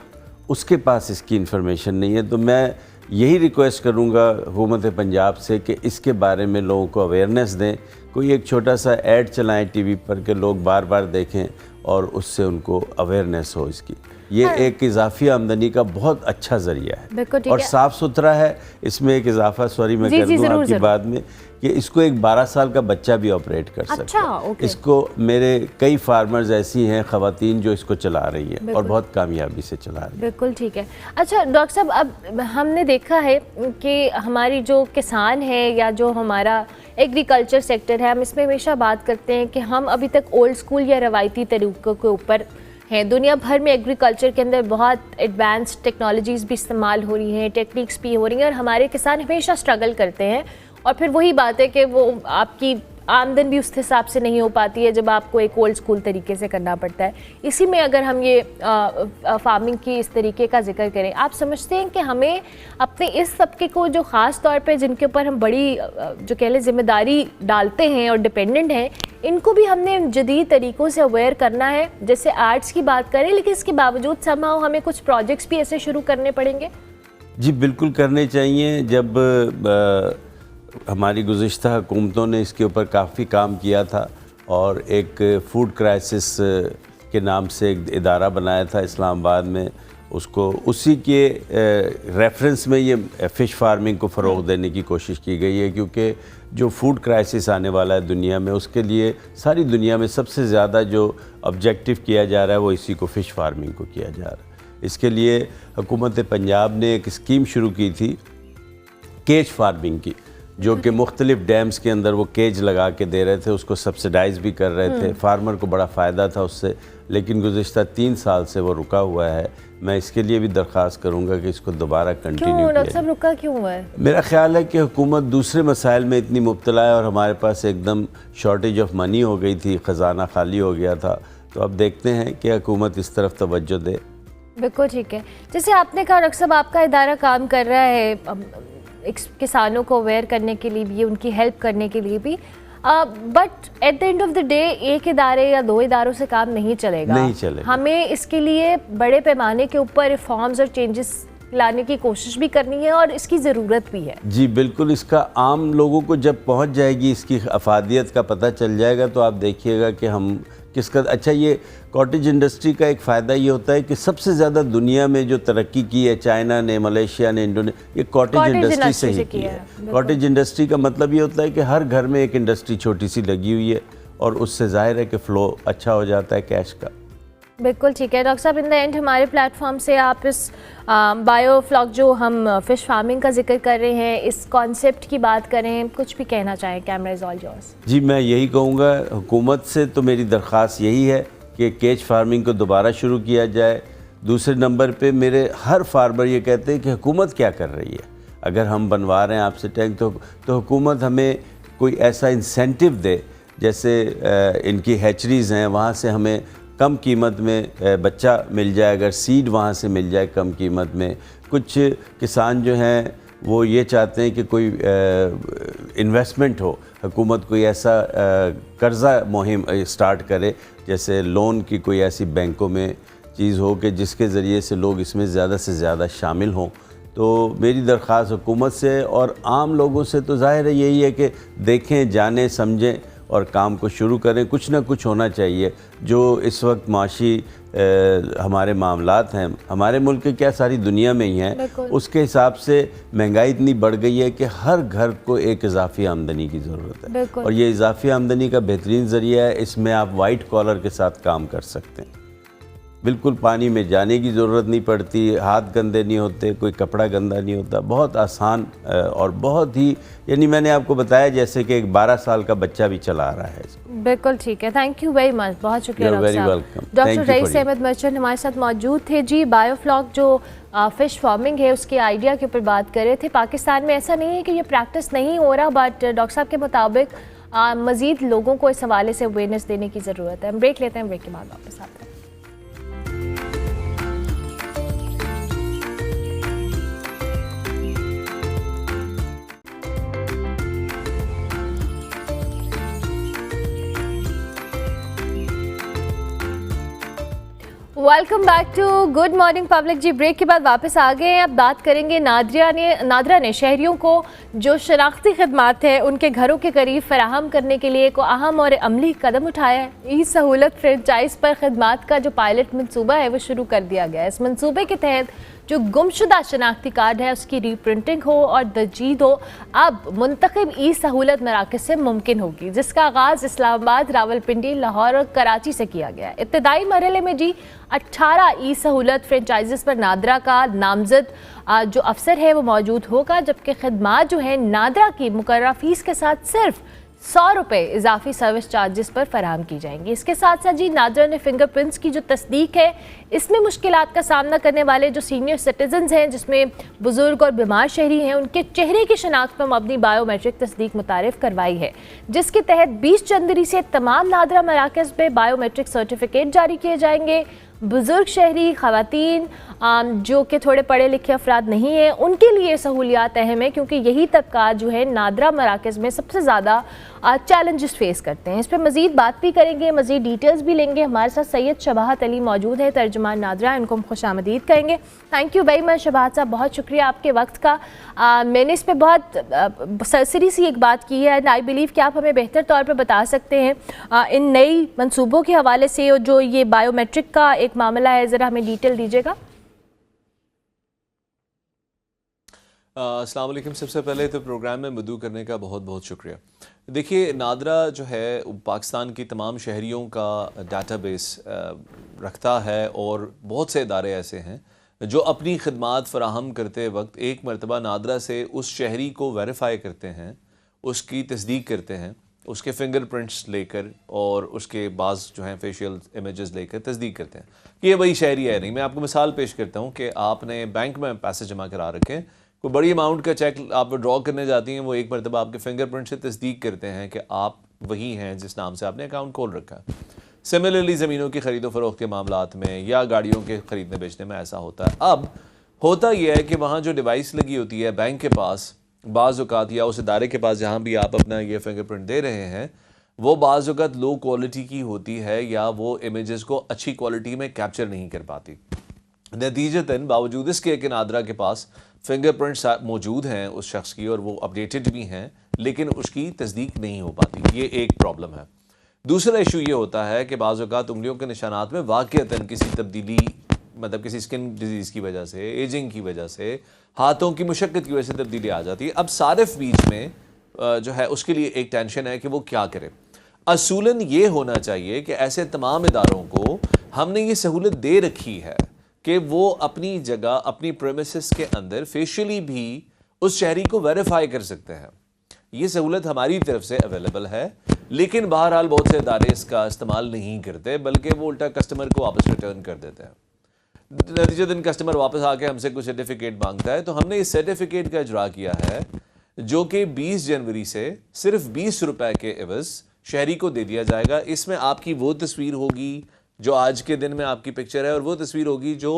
उसके पास इसकी इन्फॉर्मेशन नहीं है। तो मैं यही रिक्वेस्ट करूँगा हुकूमत पंजाब से कि इसके बारे में लोगों को अवेयरनेस दें। कोई एक छोटा सा ऐड चलाएं टीवी पर कि लोग बार बार देखें, और उससे उनको अवेयरनेस हो इसकी। ये एक इजाफी आमदनी का बहुत अच्छा ज़रिया है, और साफ़ सुथरा है। इसमें एक इजाफा, सॉरी मैं कर दूँ आपकी बात में, कि इसको एक 12 साल का बच्चा भी ऑपरेट कर सकता है। इसको मेरे कई फार्मर्स ऐसी हैं ख़वातीन जो इसको चला रही हैं, और बहुत कामयाबी से चला रही हैं। बिल्कुल ठीक है। अच्छा डॉक्टर साहब, अब हमने देखा है कि हमारी जो किसान है या जो हमारा एग्रीकल्चर सेक्टर है, हम इसमें हमेशा बात करते हैं कि हम अभी तक ओल्ड स्कूल या रवायती तरीक़ों के ऊपर हैं। दुनिया भर में एग्रीकल्चर के अंदर बहुत एडवांस टेक्नोलॉजीज़ भी इस्तेमाल हो रही हैं, टेक्निक्स भी हो रही हैं, और हमारे किसान हमेशा स्ट्रगल करते हैं। और फिर वही बात है कि वो आपकी आमदन भी उस हिसाब से नहीं हो पाती है जब आपको एक ओल्ड स्कूल तरीके से करना पड़ता है। इसी में अगर हम ये फार्मिंग की इस तरीके का जिक्र करें, आप समझते हैं कि हमें अपने इस तबके को, जो ख़ास तौर पे जिनके ऊपर हम बड़ी जो कह लें जिम्मेदारी डालते हैं और डिपेंडेंट हैं, इनको भी हमने जदीद तरीक़ों से अवेयर करना है? जैसे आर्ट्स की बात करें, लेकिन इसके बावजूद समहाउ हमें कुछ प्रोजेक्ट्स भी ऐसे शुरू करने पड़ेंगे। जी बिल्कुल करने चाहिए। जब हमारी गुज़िश्ता हुकूमतों ने इसके ऊपर काफ़ी काम किया था, और एक फूड क्राइसिस के नाम से एक इदारा बनाया था इस्लामाबाद में, उसको उसी के रेफरेंस में ये फ़िश फार्मिंग को फ़रोग़ देने की कोशिश की गई है। क्योंकि जो फूड क्राइसिस आने वाला है दुनिया में, उसके लिए सारी दुनिया में सबसे ज़्यादा जो ऑब्जेक्टिव किया जा रहा है वो इसी को फ़िश फार्मिंग को किया जा रहा है। इसके लिए हुकूमत पंजाब ने एक स्कीम शुरू की थी केज फार्मिंग की। जो कि मुख्तलिफ डैम्स के अंदर वो केज लगा के दे रहे थे, उसको सब्सिडाइज़ भी कर रहे थे, फार्मर को बड़ा फ़ायदा था उससे, लेकिन गुज़िश्ता 3 साल से वो रुका हुआ है। मैं इसके लिए भी दरख्वास्त करूँगा कि इसको दोबारा कंटिन्यू क्यों किया डॉक्टर साहब जाए। रुका क्यों हुआ है? मेरा ख्याल है कि हुकूमत दूसरे मसाइल में इतनी मुब्तला है और हमारे पास एकदम शॉर्टेज ऑफ मनी हो गई थी, ख़जाना खाली हो गया था। तो अब देखते हैं कि हुकूमत इस तरफ तवज्जो दे। बिल्कुल ठीक है। जैसे आपने कहा डॉक्टर साहब आपका इदारा काम कर रहा है किसानों को अवेयर करने के लिए भी, उनकी हेल्प करने के लिए भी, but at the end of the day एक इदारे या 2 इदारों से काम नहीं चलेगा। नहीं चलेगा। हमें इसके लिए बड़े पैमाने के ऊपर रिफॉर्म्स और चेंजेस लाने की कोशिश भी करनी है और इसकी ज़रूरत भी है। जी बिल्कुल, इसका आम लोगों को जब पहुंच जाएगी, इसकी अफादियत का पता चल जाएगा, तो आप देखिएगा कि हम किसका। अच्छा, ये कॉटेज इंडस्ट्री का एक फ़ायदा ये होता है कि सबसे ज़्यादा दुनिया में जो तरक्की की है चाइना ने, मलेशिया ने, इंडोनेशिया, ये कॉटेज इंडस्ट्री से ही की है। कॉटेज इंडस्ट्री का मतलब ये होता है कि हर घर में एक इंडस्ट्री छोटी सी लगी हुई है और उससे ज़ाहिर है कि फ़्लो अच्छा हो जाता है कैश का। बिल्कुल ठीक है डॉक्टर साहब। इन द एंड हमारे प्लेटफॉर्म से आप इस बायोफ्लॉक जो हम फ़िश फार्मिंग का जिक्र कर रहे हैं, इस कॉन्सेप्ट की बात करें, कुछ भी कहना चाहें, कैमरा इज़ ऑल योर्स। जी मैं यही कहूँगा, हुकूमत से तो मेरी दरख्वास्त यही है कि केज फार्मिंग को दोबारा शुरू किया जाए। दूसरे नंबर पे मेरे हर फार्मर ये कहते हैं कि हुकूमत क्या कर रही है। अगर हम बनवा रहे हैं आपसे टैंक तो हुकूमत हमें कोई ऐसा इंसेंटिव दे, जैसे इनकी हैचरीज़ हैं वहाँ से हमें कम कीमत में बच्चा मिल जाए, अगर सीड वहाँ से मिल जाए कम कीमत में। कुछ किसान जो हैं वो ये चाहते हैं कि कोई इन्वेस्टमेंट हो, हुकूमत कोई ऐसा कर्ज़ा मुहिम स्टार्ट करे, जैसे लोन की कोई ऐसी बैंकों में चीज़ हो कि जिसके ज़रिए से लोग इसमें ज़्यादा से ज़्यादा शामिल हों। तो मेरी दरख्वास्त हुकूमत से और आम लोगों से तो ज़ाहिर है यही है कि देखें, जानें, समझें और काम को शुरू करें। कुछ ना कुछ होना चाहिए। जो इस वक्त माशी हमारे मामलात हैं, हमारे मुल्क के क्या सारी दुनिया में ही हैं, उसके हिसाब से महंगाई इतनी बढ़ गई है कि हर घर को एक इजाफी आमदनी की ज़रूरत है, और ये इजाफी आमदनी का बेहतरीन ज़रिया है। इसमें आप वाइट कॉलर के साथ काम कर सकते हैं। बिल्कुल पानी में जाने की ज़रूरत नहीं पड़ती, हाथ गंदे नहीं होते, कोई कपड़ा गंदा नहीं होता, बहुत आसान और बहुत ही, यानी मैंने आपको बताया जैसे कि एक 12 साल का बच्चा भी चला रहा है इसको। बिल्कुल ठीक है, थैंक यू वेरी मच, बहुत शुक्रिया डॉक्टर साहब। डॉक्टर रईस अहमद मर्चेंट हमारे साथ मौजूद थे। जी, बायोफ्लॉक जो फ़िश फार्मिंग है उसके आइडिया के ऊपर बात कर रहे थे। पाकिस्तान में ऐसा नहीं है कि ये प्रैक्टिस नहीं हो रहा, बट डॉक्टर साहब के मुताबिक मज़ीद लोगों को इस हवाले से अवेयरनेस देने की ज़रूरत है। हम ब्रेक लेते हैं, ब्रेक के बाद वापस आते हैं। Welcome back to good morning public. जी, ब्रेक के बाद वापस आ गए हैं। अब बात करेंगे नादरा ने शहरियों को जो शनाख्ती खदमात हैं उनके घरों के करीब फराहम करने के लिए एक अहम और अमली कदम उठाया है। ई सहूलत फ्रेंचाइज पर खदमात का जो पायलट मनसूबा है वो शुरू कर दिया गया है। इस मनसूबे के तहत जो गुमशुदा शनाख्ती कार्ड है उसकी रीप्रिंटिंग हो और तजदीद हो अब मुंतखब ई सहूलत मराकज़ से मुमकिन होगी, जिसका आगाज़ इस्लामाबाद, रावलपिंडी, लाहौर और कराची से किया गया है। इब्तदाई मरहले में जी 18 ई सहूलत फ्रेंचाइजेस पर नादरा का नामजद जो अफसर है वो मौजूद होगा, जबकि खदमात जो है नादरा की मुकर्रर फीस के साथ सिर्फ 100 रुपये इजाफी सर्विस चार्जेस पर फराहम की जाएंगी। इसके साथ साथ जी नादरा ने फिंगरप्रिंट्स की जो तस्दीक है इसमें मुश्किलात का सामना करने वाले जो सीनियर सिटीजन्स हैं, जिसमें बुजुर्ग और बीमार शहरी हैं, उनके चेहरे की शनाख्त पर मबनी बायोमेट्रिक तस्दीक मुतारिफ करवाई है, जिसके तहत 20 जनवरी से तमाम नादरा मराकज़ में बायोमेट्रिक सर्टिफिकेट जारी किए जाएंगे। बुजुर्ग शहरी, ख़वातीन जो कि थोड़े पढ़े लिखे अफराद नहीं हैं, उनके लिए सहूलियात अहम है, क्योंकि यही तबका जो है नादरा मराकज़ में सबसे ज़्यादा चैलेंजेस फेस करते हैं। इस पर मज़ीद बात भी करेंगे, मज़ीद डिटेल्स भी लेंगे। हमारे साथ सैयद शबाहत अली मौजूद है, तर्जुमान नादरा, इनको हम खुशामदीद कहेंगे। थैंक यू वेरी मच शबाहत साहब, बहुत शुक्रिया आपके वक्त का। मैंने इस पर बहुत सरसरी सी एक बात की है, आई बिलीव कि आप हमें बेहतर तौर पर बता सकते हैं इन नई मनसूबों के हवाले से जो ये बायोमेट्रिक का एक मामला है, ज़रा हमें डिटेल दीजिएगा। अस्सलाम वालेकुम। सबसे पहले तो प्रोग्राम में मदऊ करने का बहुत बहुत शुक्रिया। देखिए, नादरा जो है पाकिस्तान की तमाम शहरियों का डाटाबेस रखता है और बहुत से इदारे ऐसे हैं जो अपनी खदमात फ़राहम करते वक्त एक मरतबा नादरा से उस शहरी को वेरीफाई करते हैं उसकी तस्दीक करते हैं, उसके फिंगरप्रिंट्स लेकर और उसके बाज़ जो हैं फेशियल इमेजेस लेकर तस्दीक करते हैं कि ये वही शहरी है नहीं। मैं आपको मिसाल पेश करता हूँ कि आपने बैंक में पैसे जमा करा रखे हैं, कोई बड़ी अमाउंट का चेक आप ड्रॉ करने जाती हैं, वो एक मरतबा आपके फिंगरप्रिंट से तस्दीक करते हैं कि आप वही हैं जिस नाम से आपने अकाउंट खोल रखा है। सिमिलरली ज़मीनों की ख़रीदो फरोख्त के मामलात में या गाड़ियों के ख़रीदने बेचने में ऐसा होता है। अब होता यह है कि वहाँ जो डिवाइस लगी होती है बैंक के पास, बाज़ औक़ात या उस इदारे के पास जहाँ भी आप अपना ये फिंगरप्रिंट दे रहे हैं, वो बाज़ औक़ात लो क्वालिटी की होती है या वो इमेजेस को अच्छी क्वालिटी में कैप्चर नहीं कर पाती। नतीजतन बावजूद इसके कि नादरा के पास फिंगरप्रिंट्स मौजूद हैं उस शख्स की और वो अपडेटेड भी हैं, लेकिन उसकी तस्दीक नहीं हो पाती। ये एक प्रॉब्लम है। दूसरा इशू ये होता है कि बाज़ औक़ात उंगलियों के निशानात में वाक़ईतन किसी तब्दीली, मतलब किसी स्किन डिजीज़ की वजह से, एजिंग की वजह से, हाथों की मुशक्क़त की वजह से तब्दीली आ जाती है। अब सारिफ बीच में जो है उसके लिए एक टेंशन है कि वो क्या करे। असूलन ये होना चाहिए कि ऐसे तमाम इदारों को हमने ये सहूलत दे रखी है कि वो अपनी जगह, अपनी प्रेमिसेस के अंदर फेशियली भी उस शहरी को वेरीफाई कर सकते हैं। ये सहूलत हमारी तरफ से अवेलेबल है, लेकिन बहरहाल बहुत से इदारे इसका इस्तेमाल नहीं करते, बल्कि वो उल्टा कस्टमर को वापस रिटर्न कर देते हैं। नतीजतन कस्टमर वापस आके हमसे कुछ सर्टिफिकेट मांगता है, तो हमने इस सर्टिफिकेट का इजरा किया है जो कि 20 जनवरी से सिर्फ 20 रुपए के एवज शहरी को दे दिया जाएगा। इसमें आपकी वो तस्वीर होगी जो आज के दिन में आपकी पिक्चर है, और वो तस्वीर होगी जो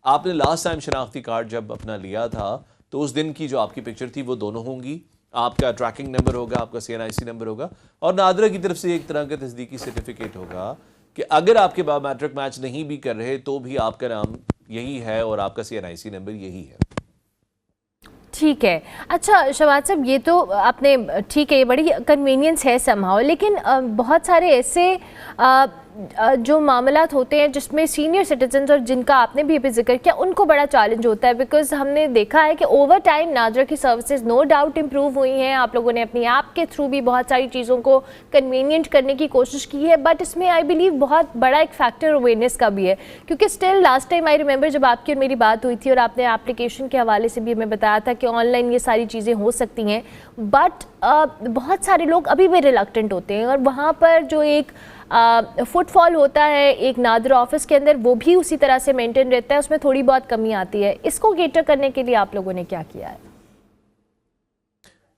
आपने लास्ट टाइम शनाख्ती कार्ड जब अपना लिया था तो उस दिन की जो आपकी पिक्चर थी, वो दोनों होंगी। आपका ट्रैकिंग नंबर होगा, आपका CNIC नंबर होगा, और नादरा की तरफ से एक तरह का तस्दीकी सर्टिफिकेट होगा कि अगर आपके बायोमेट्रिक मैच नहीं भी कर रहे तो भी आपका नाम यही है और आपका CNIC नंबर यही है। ठीक है। अच्छा शहबाज साहब, ये तो आपने ठीक है, ये बड़ी कन्वीनियंस है समहाउ, लेकिन बहुत सारे ऐसे जो मामलात होते हैं जिसमें सीनियर सिटीजन्स और जिनका आपने भी अभी जिक्र किया, उनको बड़ा चैलेंज होता है, बिकॉज हमने देखा है कि ओवर टाइम नादरा की सर्विसेज नो डाउट इम्प्रूव हुई हैं। आप लोगों ने अपनी ऐप के थ्रू भी बहुत सारी चीज़ों को कन्वीनियंट करने की कोशिश की है, बट इसमें आई बिलीव बहुत बड़ा एक फैक्टर अवेयरनेस का भी है, क्योंकि still last time I remember जब आपकी और मेरी बात हुई थी और आपने एप्लीकेशन के हवाले से भी हमें बताया था कि ऑनलाइन ये सारी चीज़ें हो सकती हैं, बट बहुत सारे लोग अभी भी रिलक्टेंट होते हैं, और वहाँ पर जो एक फुटफॉल होता है एक नादरा ऑफिस के अंदर, वो भी उसी तरह से मेंटेन रहता है, उसमें थोड़ी बहुत कमी आती है। इसको केटर करने के लिए आप लोगों ने क्या किया है?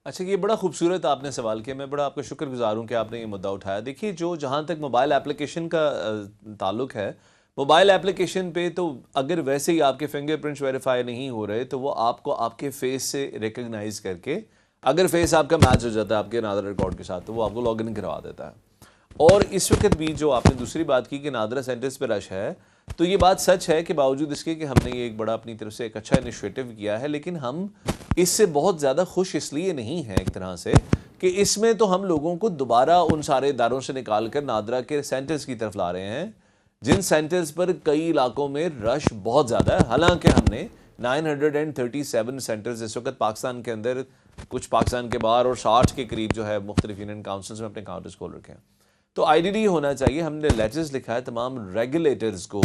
अच्छा, ये बड़ा खूबसूरत आपने सवाल किया, मैं बड़ा आपका शुक्रगुजार हूँ कि आपने ये मुद्दा उठाया। देखिए, जो जहाँ तक मोबाइल एप्लीकेशन का ताल्लुक है, मोबाइल एप्लीकेशन पे तो अगर वैसे ही आपके फिंगरप्रिंट्स वेरीफाई नहीं हो रहे तो वो आपको आपके फेस से रिकग्नाइज करके, अगर फेस आपका मैच हो जाता है आपके नादरा रिकॉर्ड के साथ, तो वो आपको लॉग इन करवा देता है। और इस वक्त भी जो आपने दूसरी बात की कि नादरा सेंटर्स पर रश है, तो ये बात सच है कि बावजूद इसके कि हमने ये एक बड़ा अपनी तरफ से एक अच्छा इनिशिएटिव किया है, लेकिन हम इससे बहुत ज़्यादा खुश इसलिए नहीं हैं एक तरह से कि इसमें तो हम लोगों को दोबारा उन सारे इदारों से निकाल कर नादरा के सेंटर्स की तरफ ला रहे हैं, जिन सेंटर्स पर कई इलाकों में रश बहुत ज़्यादा है। हालांकि हमने 937 सेंटर्स इस वक्त पाकिस्तान के अंदर, कुछ पाकिस्तान के बाहर, और 60 के करीब जो है मुख्तलिफ यूनियन काउंसिल्स में अपने काउंटर्स खोल रखे हैं। तो आइडियली होना चाहिए, हमने लेटर्स लिखा है तमाम रेगुलेटर्स को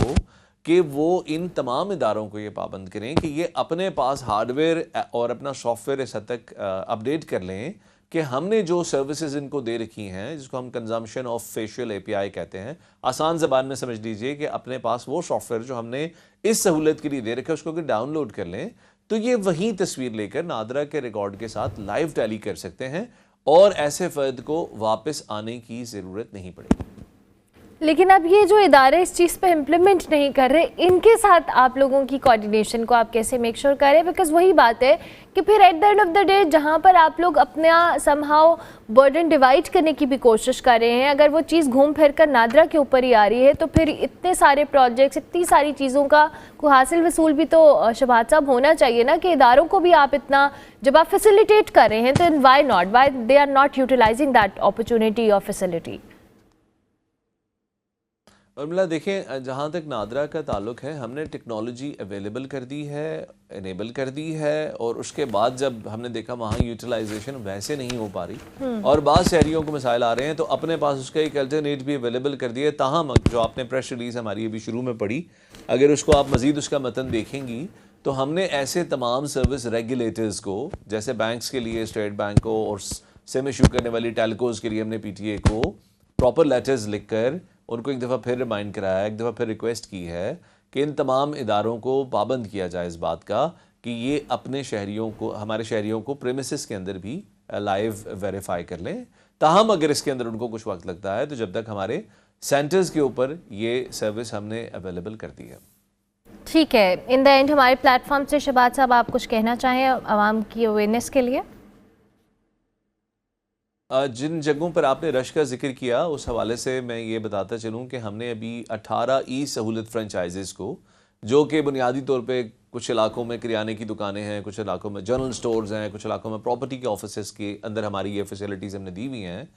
कि वो इन तमाम इदारों को ये पाबंद करें कि ये अपने पास हार्डवेयर और अपना सॉफ्टवेयर इस हद तक अपडेट कर लें कि हमने जो सर्विसेज इनको दे रखी हैं, जिसको हम कंजम्पशन ऑफ फेशियल API कहते हैं, आसान ज़बान में समझ लीजिए कि अपने पास वो सॉफ्टवेयर जो हमने इस सहूलत के लिए दे रखा है उसको अगर डाउनलोड कर लें तो ये वही तस्वीर लेकर नादरा के रिकॉर्ड के साथ लाइव टैली कर सकते हैं और ऐसे फ़र्द को वापस आने की ज़रूरत नहीं पड़ेगी। लेकिन अब ये जो इदारे इस चीज़ पे इम्प्लीमेंट नहीं कर रहे, इनके साथ आप लोगों की कोऑर्डिनेशन को आप कैसे मेक श्योर करें? बिकॉज वही बात है कि फिर at the end of the day जहाँ पर आप लोग अपना समहाउ बर्डन डिवाइड करने की भी कोशिश कर रहे हैं, अगर वो चीज़ घूम फिर कर नादरा के ऊपर ही आ रही है, तो फिर इतने सारे प्रोजेक्ट्स, इतनी सारी चीज़ों का को हासिल वसूल भी तो शहबाज साहब होना चाहिए ना, कि इदारों को भी आप इतना जब आप फैसिलिटेट कर रहे हैं तो why not, why they are not utilizing that opportunity और फैसिलिटी? उर्मिला, देखें, जहाँ तक नादरा का ताल्लुक है, हमने टेक्नोलॉजी अवेलेबल कर दी है, इनेबल कर दी है, और उसके बाद जब हमने देखा वहाँ यूटिलाइजेशन वैसे नहीं हो पा रही और बाद शहरियों को मसाइल आ रहे हैं, तो अपने पास उसका एक अल्टरनेट भी अवेलेबल कर दिया है। ताहम जो आपने प्रेस रिलीज़ हमारी अभी शुरू में पढ़ी, अगर उसको आप मज़ीद उसका मतन देखेंगी तो हमने ऐसे तमाम सर्विस रेगुलेटर्स को, जैसे बैंक्स के लिए स्टेट बैंक को और सिम इशू करने वाली टेलकोज के लिए हमने PTA को प्रॉपर लेटर्स लिखकर उनको एक दफ़ा फिर रिमाइंड कराया, एक दफ़ा फिर रिक्वेस्ट की है कि इन तमाम इदारों को पाबंद किया जाए इस बात का कि ये अपने शहरियों को, हमारे शहरियों को प्रेमिसेस के अंदर भी लाइव वेरीफाई कर लें। ताहम अगर इसके अंदर उनको कुछ वक्त लगता है तो जब तक हमारे सेंटर्स के ऊपर ये सर्विस हमने अवेलेबल कर दी है। ठीक है, इन द एंड हमारे प्लेटफॉर्म से शहबाज साहब आप कुछ कहना चाहें आवाम की अवेयरनेस के लिए? जिन जगहों पर आपने रश का जिक्र किया उस हवाले से मैं ये बताता चलूँ कि हमने अभी 18 सहूलत फ्रेंचाइजीज़ को, जो कि बुनियादी तौर पे कुछ इलाकों में किराने की दुकानें हैं, कुछ इलाकों में जनरल स्टोर्स हैं, कुछ इलाकों में प्रॉपर्टी के ऑफिसेस के अंदर हमारी ये फैसिलिटीज़ हमने दी हुई हैं।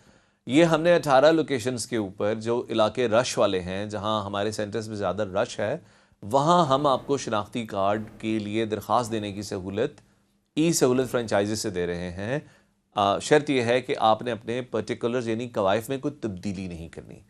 ये हमने 18 लोकेशंस के ऊपर जो इलाके रश वाले हैं, जहाँ हमारे सेंटर्स में ज़्यादा रश है, वहाँ हम आपको शनाख्ती कार्ड के लिए दरख्वास्त देने की सहूलत सहूलत फ्रेंचाइजी से दे रहे हैं। शर्त यह है कि आपने अपने पर्टिकुलर्स यानी कवायफ में कोई तब्दीली नहीं करनी।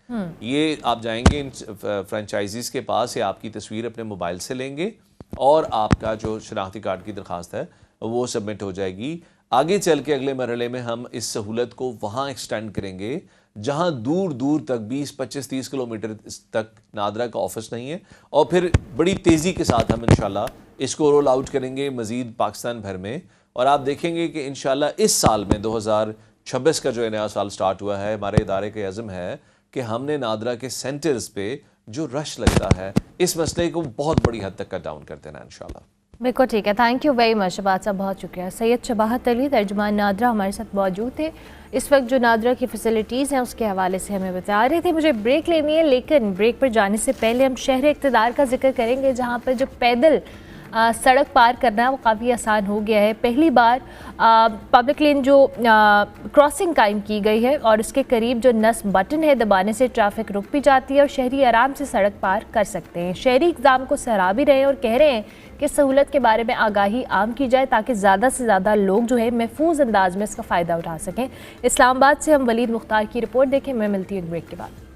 ये आप जाएंगे इन फ्रेंचाइजीज़ के पास या आपकी तस्वीर अपने मोबाइल से लेंगे और आपका जो शनाख्ती कार्ड की दरख्वास्त है वो सबमिट हो जाएगी। आगे चल के अगले मरहले में हम इस सहूलत को वहाँ एक्सटेंड करेंगे जहाँ दूर दूर तक 20, 25, 30 किलोमीटर तक नादरा का ऑफिस नहीं है, और फिर बड़ी तेज़ी के साथ हम इंशाल्लाह इसको रोल आउट करेंगे मज़ीद पाकिस्तान भर में। और आप देखेंगे कि इंशाल्लाह इस साल में 2026 का जो नया साल स्टार्ट हुआ है, हमारे इदारे का अज़्म है कि हमने नादरा के सेंटर्स पे जो रश लगता है इस मसले को बहुत बड़ी हद तक कट डाउन कर देना इंशाल्लाह। बिल्कुल ठीक है, thank you very much Shahbaz साहब, बहुत शुक्रिया। सैयद शबाहत अली तर्जुमान नादरा हमारे साथ मौजूद थे। इस वक्त जो नादरा की फैसिलिटीज़ हैं उसके हवाले से हमें बता रहे थे। मुझे ब्रेक लेनी है, लेकिन ब्रेक पर जाने से पहले हम शहर इक़्तिदार का जिक्र करेंगे, जहाँ पर जो पैदल सड़क पार करना है वो काफ़ी आसान हो गया है। पहली बार पब्लिक लेन जो क्रॉसिंग कायम की गई है और उसके करीब जो नस्ब बटन है दबाने से ट्रैफिक रुक भी जाती है और शहरी आराम से सड़क पार कर सकते हैं। शहरी इक़्तिदाम को सराह भी रहे हैं और कह रहे हैं कि सहूलत के बारे में आगाही आम की जाए ताकि ज़्यादा से ज़्यादा लोग जो है महफूज अंदाज में इसका फ़ायदा उठा सकें। इस्लामाबाद से हम वलीद मुख्तार की रिपोर्ट देखें। मैं मिलती हूँ ब्रेक के बाद।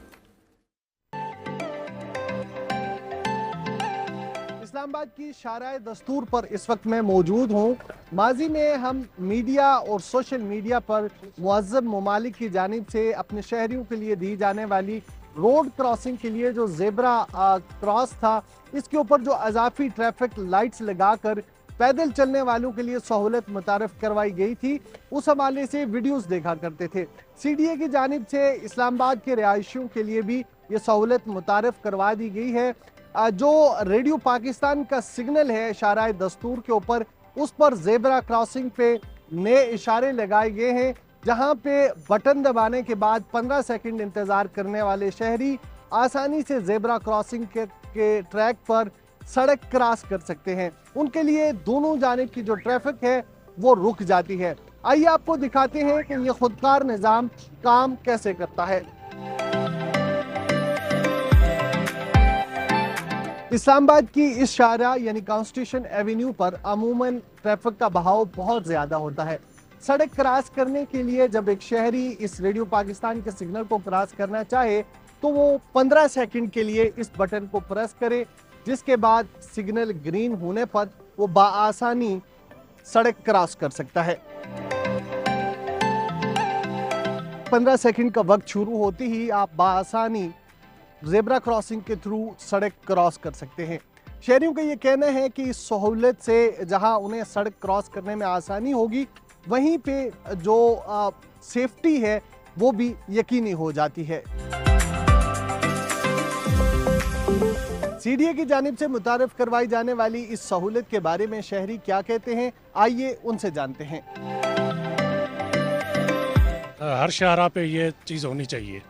इस्लामाबाद की शाराए दस्तूर पर इस वक्त मैं मौजूद हूँ। माजी में हम मीडिया और सोशल मीडिया पर मुअज़्ज़ब ममालिक की जानिब से अपने शहरियों के लिए दी जाने वाली रोड क्रॉसिंग के लिए जो ज़ेब्रा क्रॉस था, इसके ऊपर जो अजाफी ट्रैफिक लाइट्स लगाकर पैदल चलने वालों के लिए सहूलत मुतारफ़ करवाई गई थी, उस हवाले से वीडियोस देखा करते थे। CDA की जानिब से इस्लामाबाद के रिहायशियों के लिए भी ये सहूलत मुतारफ़ करवा दी गई है। जो रेडियो पाकिस्तान का सिग्नल है शाराए दस्तूर के ऊपर, उस पर ज़ेब्रा क्रॉसिंग पे नए इशारे लगाए गए हैं, जहां पे बटन दबाने के बाद 15 सेकंड इंतज़ार करने वाले शहरी आसानी से ज़ेब्रा क्रॉसिंग के ट्रैक पर सड़क क्रॉस कर सकते हैं। उनके लिए दोनों जानिब की जो ट्रैफिक है वो रुक जाती है। आइए आपको दिखाते हैं कि ये खुदकार निज़ाम काम कैसे करता है। इस्लामाबाद की इस शारा यानी कॉन्स्टिट्यूशन एवेन्यू पर अमूमन ट्रैफिक का बहाव बहुत ज़्यादा होता है। सड़क क्रॉस करने के लिए जब एक शहरी इस रेडियो पाकिस्तान के सिग्नल को क्रॉस करना चाहे तो वो 15 सेकंड के लिए इस बटन को प्रेस करे, जिसके बाद सिग्नल ग्रीन होने पर वो बाआसानी सड़क क्रॉस कर सकता है। 15 सेकंड का वक्त शुरू होते ही आप बाआसानी ज़ेब्रा क्रॉसिंग के थ्रू सड़क क्रॉस कर सकते हैं। शहरियों का ये कहना है कि इस सहूलत से जहां उन्हें सड़क क्रॉस करने में आसानी होगी, वहीं पे जो सेफ्टी है वो भी यकीनी हो जाती है। CDA की जानिब से मुतारफ़ करवाई जाने वाली इस सहूलत के बारे में शहरी क्या कहते हैं, आइए उनसे जानते हैं। हर शाहरा पे ये चीज़ होनी चाहिए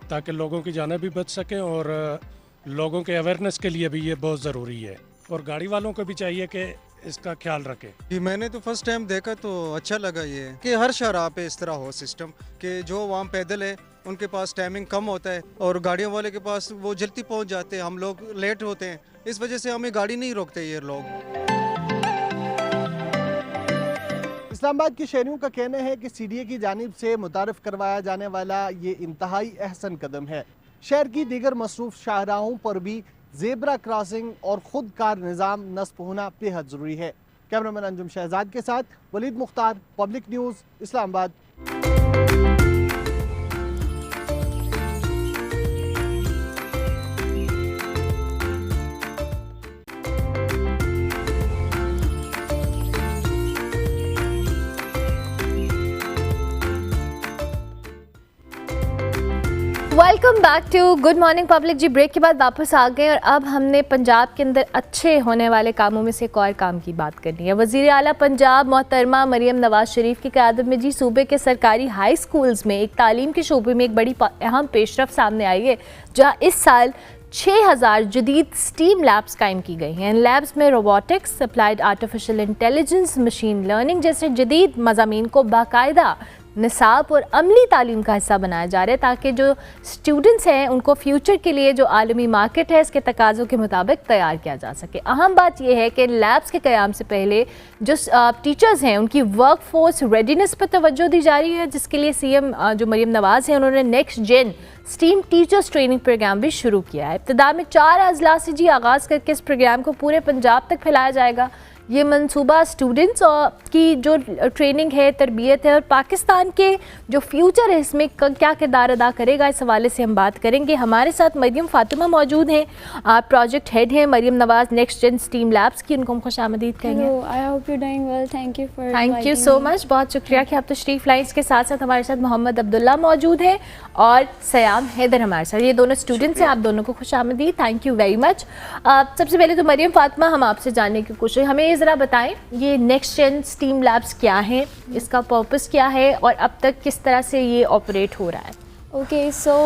ताकि लोगों की जानें भी बच सकें और लोगों के अवेयरनेस के लिए भी ये बहुत ज़रूरी है और गाड़ी वालों को भी चाहिए कि इसका ख्याल रखें। कि मैंने तो फर्स्ट टाइम देखा तो अच्छा लगा ये कि हर शाहराह पे इस तरह हो सिस्टम कि जो वहाँ पैदल है उनके पास टाइमिंग कम होता है और गाड़ियों वाले के पास वो जल्दी पहुँच जाते हैं, हम लोग लेट होते हैं, इस वजह से हमें गाड़ी नहीं रोकते ये लोग। इस्लामाबाद के शहरियों का कहना है कि CDA की जानिब से मुतारफ़ करवाया जाने वाला ये इंतहाई अहसन कदम है। शहर की दीगर मसरूफ़ शाहराहों पर भी ज़ेब्रा क्रॉसिंग और खुद कार निज़ाम नस्ब होना बेहद ज़रूरी है। कैमरामैन अंजुम शहजाद के साथ Waleed Mukhtar, public news, Islamabad. Welcome back to good morning public. जी ब्रेक के बाद वापस आ गए और अब हमने पंजाब के अंदर अच्छे होने वाले कामों में से एक और काम की बात करनी है। वज़ीर आला पंजाब मोहतरमा मरियम नवाज शरीफ की क़यादत में जी सूबे के सरकारी हाई स्कूल्स में एक तालीम के शोबे में एक बड़ी अहम पेशरफ सामने आई है, जहाँ इस साल 6000 जदीद स्टीम लैब्स कायम की गई हैं। इन लैब्स में robotics, applied artificial intelligence, machine learning जैसे जदीद मज़ामीन को बाकायदा निसाब और अमली तालीम का हिस्सा बनाया जा रहा है, ताकि जो स्टूडेंट्स हैं उनको फ्यूचर के लिए जो आलमी मार्केट है इसके तकाज़ों के मुताबिक तैयार किया जा सके। अहम बात यह है कि लैब्स के क़याम से पहले जो टीचर्स हैं उनकी वर्क फोर्स रेडीनेस पर तवज्जो दी जा रही है, जिसके लिए सीएम जो मरियम नवाज़ हैं उन्होंने next gen STEAM teachers training program भी शुरू किया है। इब्तिदा में 4 अजला से जी आगाज़ करके इस प्रोग्राम को पूरे पंजाब तक फैलाया जाएगा। ये मंसूबा स्टूडेंट्स की जो ट्रेनिंग है, तरबियत है और पाकिस्तान के जो फ्यूचर है इसमें क्या किरदार अदा करेगा, इस हवाले से हम बात करेंगे। हमारे साथ मरियम फातिमा मौजूद हैं, प्रोजेक्ट हेड हैं Maryam Nawaz next gen STEAM labs की। उनको हम खुशामदीद कहेंगे। I hope you doing well, thank you so much, बहुत शुक्रिया कि आप तशरीफ़ लाएँ। इसके साथ साथ हमारे साथ मोहम्मद अब्दुल्ला मौजूद हैं और सयाम हैदर हमारे साथ। ये दोनों स्टूडेंट्स हैं, आप दोनों को खुशामदीद, थैंक यू वेरी मच। सबसे पहले तो मरियम फातिमा, हम आपसे जानने की कोशिश, हमें ज़रा बताएं ये नेक्स्ट जेन स्टीम लैब्स क्या है, इसका पर्पस क्या है और अब तक किस तरह से ये ऑपरेट हो रहा है। ओके सो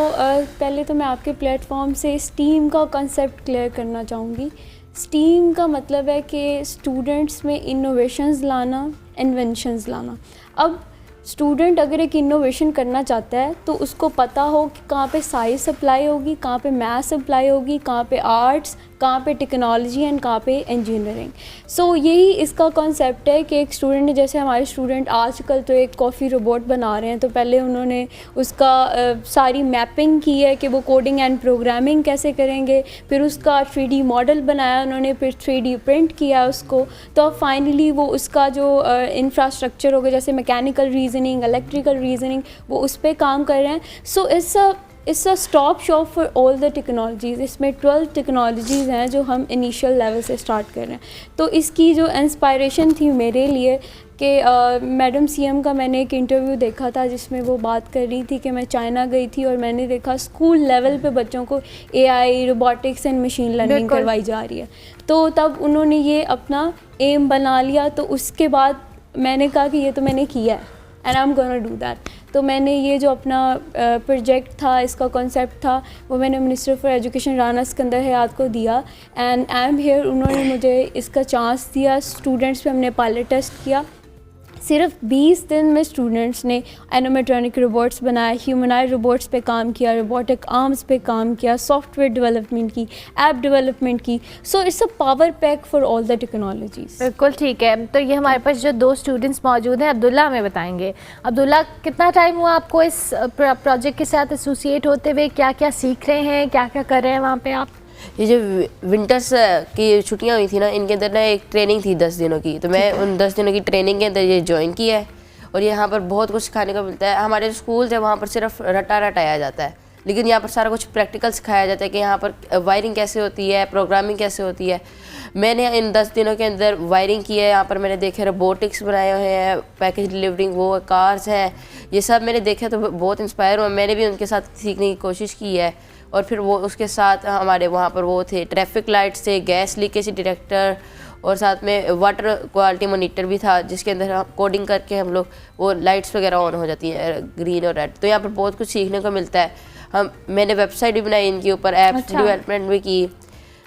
पहले तो मैं आपके प्लेटफॉर्म से स्टीम का कॉन्सेप्ट क्लियर करना चाहूँगी। स्टीम का मतलब है कि स्टूडेंट्स में इनोवेशंस लाना, इन्वेंशंस लाना। अब स्टूडेंट अगर एक इनोवेशन करना चाहता है तो उसको पता हो कि कहाँ पे साइंस अप्लाई होगी, कहाँ पे मैथ्स अप्लाई होगी, कहाँ पे आर्ट्स, कहाँ पे टेक्नोलॉजी एंड कहाँ पे इंजीनियरिंग। सो यही इसका कॉन्सेप्ट है कि एक स्टूडेंट ने, जैसे हमारे स्टूडेंट आजकल तो एक कॉफ़ी रोबोट बना रहे हैं, तो पहले उन्होंने उसका सारी मैपिंग की है कि वो कोडिंग एंड प्रोग्रामिंग कैसे करेंगे, फिर उसका 3D मॉडल बनाया उन्होंने, फिर 3D प्रिंट किया उसको, तो अब फाइनली वो उसका जो इंफ्रास्ट्रक्चर होगा जैसे मैकेनिकल रीजनिंग, इलेक्ट्रिकल रीजनिंग, वो उस पर काम कर रहे हैं। So it's a stop shop for all the technologies. इसमें 12 टेक्नोलॉजीज़ हैं जो हम इनिशियल लेवल से स्टार्ट कर रहे हैं। तो इसकी जो इंस्पायरेशन थी मेरे लिए कि मैडम सीएम का मैंने एक इंटरव्यू देखा था जिसमें वो बात कर रही थी कि मैं चाइना गई थी और मैंने देखा स्कूल लेवल पे बच्चों को AI, robotics and machine learning करवाई जा रही है। तो तब उन्होंने ये अपना एम बना लिया। तो उसके बाद मैंने कहा कि ये तो मैंने किया है and I am gonna do that. तो मैंने ये जो अपना प्रोजेक्ट था, इसका कॉन्सेप्ट था, वो मैंने minister for education Rana Sikandar Hayat को दिया एंड आई एम हियर। उन्होंने मुझे इसका चांस दिया। स्टूडेंट्स पे हमने पायलट टेस्ट किया। सिर्फ 20 दिन में स्टूडेंट्स ने एनिमेट्रॉनिक रोबोट्स बनाए, ह्यूमनाइड रोबोट्स पे काम किया, रोबोटिक आर्म्स पे काम किया, सॉफ्टवेयर डेवलपमेंट की, ऐप डेवलपमेंट की। So it's a power pack for all the technologies. बिल्कुल ठीक है। तो ये हमारे पास जो 2 स्टूडेंट्स मौजूद हैं, अब्दुल्ला हमें बताएंगे। अब्दुल्ला, कितना टाइम हुआ आपको इस प्रोजेक्ट के साथ एसोसिएट होते हुए? क्या क्या सीख रहे हैं, क्या क्या कर रहे हैं वहाँ पे आप? ये जो विंटर्स की छुट्टियां हुई थी ना, इनके अंदर ना एक ट्रेनिंग थी 10 दिनों की, तो मैं उन 10 दिनों की ट्रेनिंग के अंदर ये ज्वाइन किया है और यहाँ पर बहुत कुछ सिखाने को मिलता है। हमारे जो स्कूल्स है वहाँ पर सिर्फ रटाया जाता है, लेकिन यहाँ पर सारा कुछ प्रैक्टिकल सिखाया जाता है कि यहाँ पर वायरिंग कैसे होती है, प्रोग्रामिंग कैसे होती है। मैंने इन 10 दिनों के अंदर वायरिंग की है। यहाँ पर मैंने देखे रोबोटिक्स बनाए हुए हैं, पैकेज डिलीवरिंग, वो कार्स हैं, ये सब मैंने देखे तो बहुत इंस्पायर हुआ। मैंने भी उनके साथ सीखने की कोशिश की है। और फिर वो उसके साथ हमारे वहाँ पर वो थे ट्रैफिक लाइट्स थे, गैस लीकेज डिटेक्टर और साथ में वाटर क्वालिटी मॉनिटर भी था, जिसके अंदर हम कोडिंग करके हम लोग वो लाइट्स वगैरह ऑन हो जाती हैं, ग्रीन और रेड। तो यहाँ पर बहुत कुछ सीखने को मिलता है। मैंने वेबसाइट भी बनाई इनके ऊपर, ऐप्स डेवलपमेंट भी की।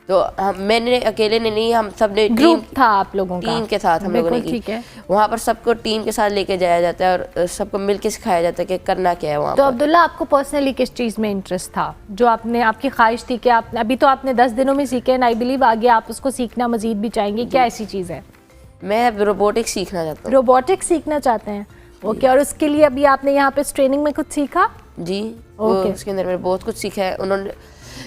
तो मैंने अकेले ने नहीं, हम सब ने टीम था आप लोगों का, टीम के साथ हम लोगों ने की। वहाँ पर सबको टीम के साथ लेके जाया जाता है और सबको मिलके सिखाया जाता है कि करना क्या है वहाँ तो पर। अब्दुल्ला, आपको पर्सनली किस चीज़ में इंटरेस्ट था, जो आपकी ख्वाहिश थी कि आप अभी तो आपने 10 दिनों में सीखे एंड आई बिलीव आगे आप उसको सीखना मजीद भी चाहेंगे? क्या ऐसी चीज़ है? मैं रोबोटिक्स सीखना चाहता हूँ। रोबोटिक्स सीखना चाहते हैं, ओके। और उसके लिए अभी आपने यहाँ पे ट्रेनिंग में कुछ सीखा? जी, उसके अंदर मैंने बहुत कुछ सीखा है। उन्होंने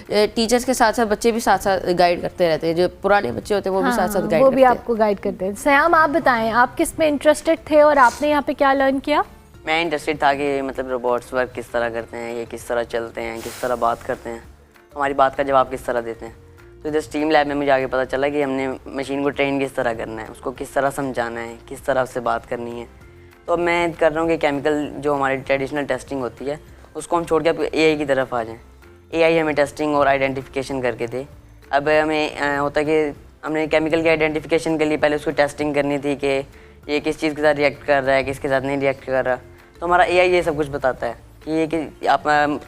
टीचर्स के साथ साथ बच्चे भी साथ साथ गाइड करते रहते हैं, जो पुराने बच्चे होते हैं वो भी साथ साथ गाइड वो भी आपको गाइड करते हैं। सयाम, आप बताएं, आप किस में इंटरेस्टेड थे और आपने यहाँ पे क्या लर्न किया? मैं इंटरेस्टेड था कि मतलब रोबोट्स वर्क किस तरह करते हैं, ये किस तरह चलते हैं, किस तरह बात करते हैं, हमारी बात का जवाब किस तरह देते हैं। तो इधर स्टीम लैब में मुझे आगे पता चला कि हमने मशीन को ट्रेन किस तरह करना है, उसको किस तरह समझाना है, किस तरह से बात करनी है। तो अब मैं कर रहा हूँ कि केमिकल जो हमारी ट्रेडिशनल टेस्टिंग होती है उसको हम छोड़ के अब AI की तरफ आ जाएँ, AI हमें टेस्टिंग और आइडेंटिफिकेशन करके थे। अब हमें होता है कि हमने केमिकल के आइडेंटिफिकेशन के लिए पहले उसको टेस्टिंग करनी थी कि ये किस चीज़ के साथ रिएक्ट कर रहा है, किसके साथ नहीं रिएक्ट कर रहा। तो हमारा AI ये सब कुछ बताता है कि ये कि आप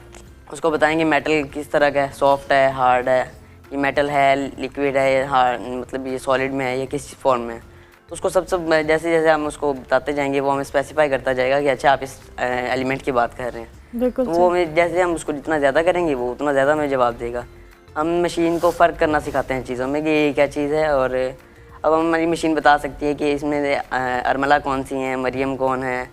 उसको बताएंगे मेटल किस तरह का है, सॉफ्ट है, हार्ड है, ये मेटल है, लिक्विड है, ये हार्ड मतलब ये सॉलिड में है, ये किस फॉर्म में है। तो उसको सब जैसे जैसे हम उसको बताते जाएंगे वो हमें स्पेसिफाई करता जाएगा कि अच्छा आप इस एलिमेंट की बात कर रहे हैं। बिल्कुल। तो वो हमें जैसे हम उसको जितना ज़्यादा करेंगे वो उतना ज़्यादा हमें जवाब देगा। हम मशीन को फ़र्क करना सिखाते हैं चीज़ों में कि ये क्या चीज़ है, और अब हमारी मशीन बता सकती है कि इसमें अरमला कौन सी हैं, मरियम कौन है,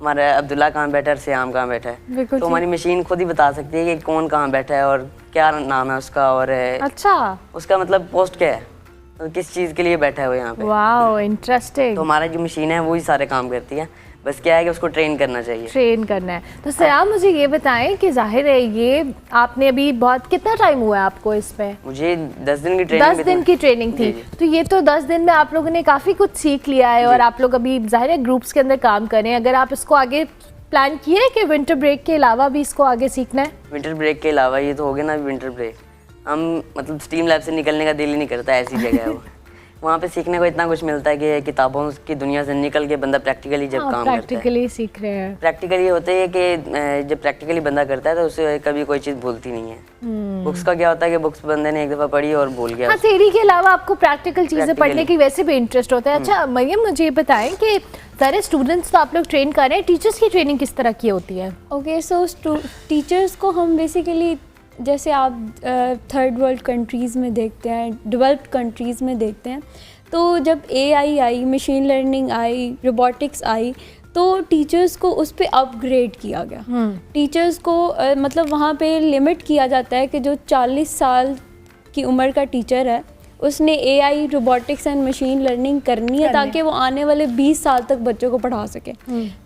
हमारा अब्दुल्ला कहाँ बैठा है, सियाम कहाँ बैठा है। तो हमारी मशीन खुद ही बता सकती है कि कौन कहाँ बैठा है और क्या नाम है उसका, और अच्छा उसका मतलब पोस्ट क्या है, तो किस चीज़ के लिए बैठा है वो यहाँ पे। Wow, interesting. तो हमारा जो मशीन है वही सारे काम करती है, बस क्या है कि उसको ट्रेन करना चाहिए। ट्रेन करना है। तो सयाम मुझे ये बताएं कि जाहिर है ये आपने अभी बहुत कितना टाइम हुआ है आपको इसमें? मुझे 10 दिन की ट्रेनिंग 10 दिन की ट्रेनिंग थी। तो ये तो 10 दिन में आप लोगों ने काफ़ी कुछ सीख लिया है और आप लोग अभी जाहिर है ग्रुप्स के अंदर काम कर रहे हैं। अगर आप इसको आगे प्लान किए है कि विंटर ब्रेक के अलावा भी इसको आगे सीखना है? विंटर ब्रेक के अलावा ये तो हो गया ना विंटर ब्रेक, हम मतलब स्टीम लैब से निकलने का दिल ही नहीं करता, ऐसी जगह है वो। वहाँ पे सीखने को इतना कुछ मिलता है कि किताबों की दुनिया से निकल के बंदा प्रैक्टिकली जब काम करता है। प्रैक्टिकली सीख रहे हैं। प्रैक्टिकली होता है कि जब प्रैक्टिकली बंदा करता है तो उसे कभी कोई चीज़ भूलती नहीं है। बुक्स का क्या होता है कि बुक्स बंदे ने एक दफ़ा पढ़ी और भूल गया। हाँ, थ्योरी के अलावा आपको प्रैक्टिकल चीज़ें पढ़ने की वैसे भी इंटरेस्ट होता है। अच्छा मरियम, मुझे ये बताएं कि सारे स्टूडेंट्स तो आप लोग ट्रेन कर रहे हैं, टीचर्स की ट्रेनिंग किस तरह की होती है? ओके, सो टीचर्स को हम बेसिकली जैसे आप थर्ड वर्ल्ड कंट्रीज़ में देखते हैं, डेवलप्ड कंट्रीज़ में देखते हैं, तो जब AI आई, मशीन लर्निंग आई, रोबोटिक्स आई, तो टीचर्स को उस पर अपग्रेड किया गया। टीचर्स को मतलब वहाँ पे लिमिट किया जाता है कि जो 40 साल की उम्र का टीचर है उसने AI, robotics and machine learning करनी है ताकि वो आने वाले 20 साल तक बच्चों को पढ़ा सके।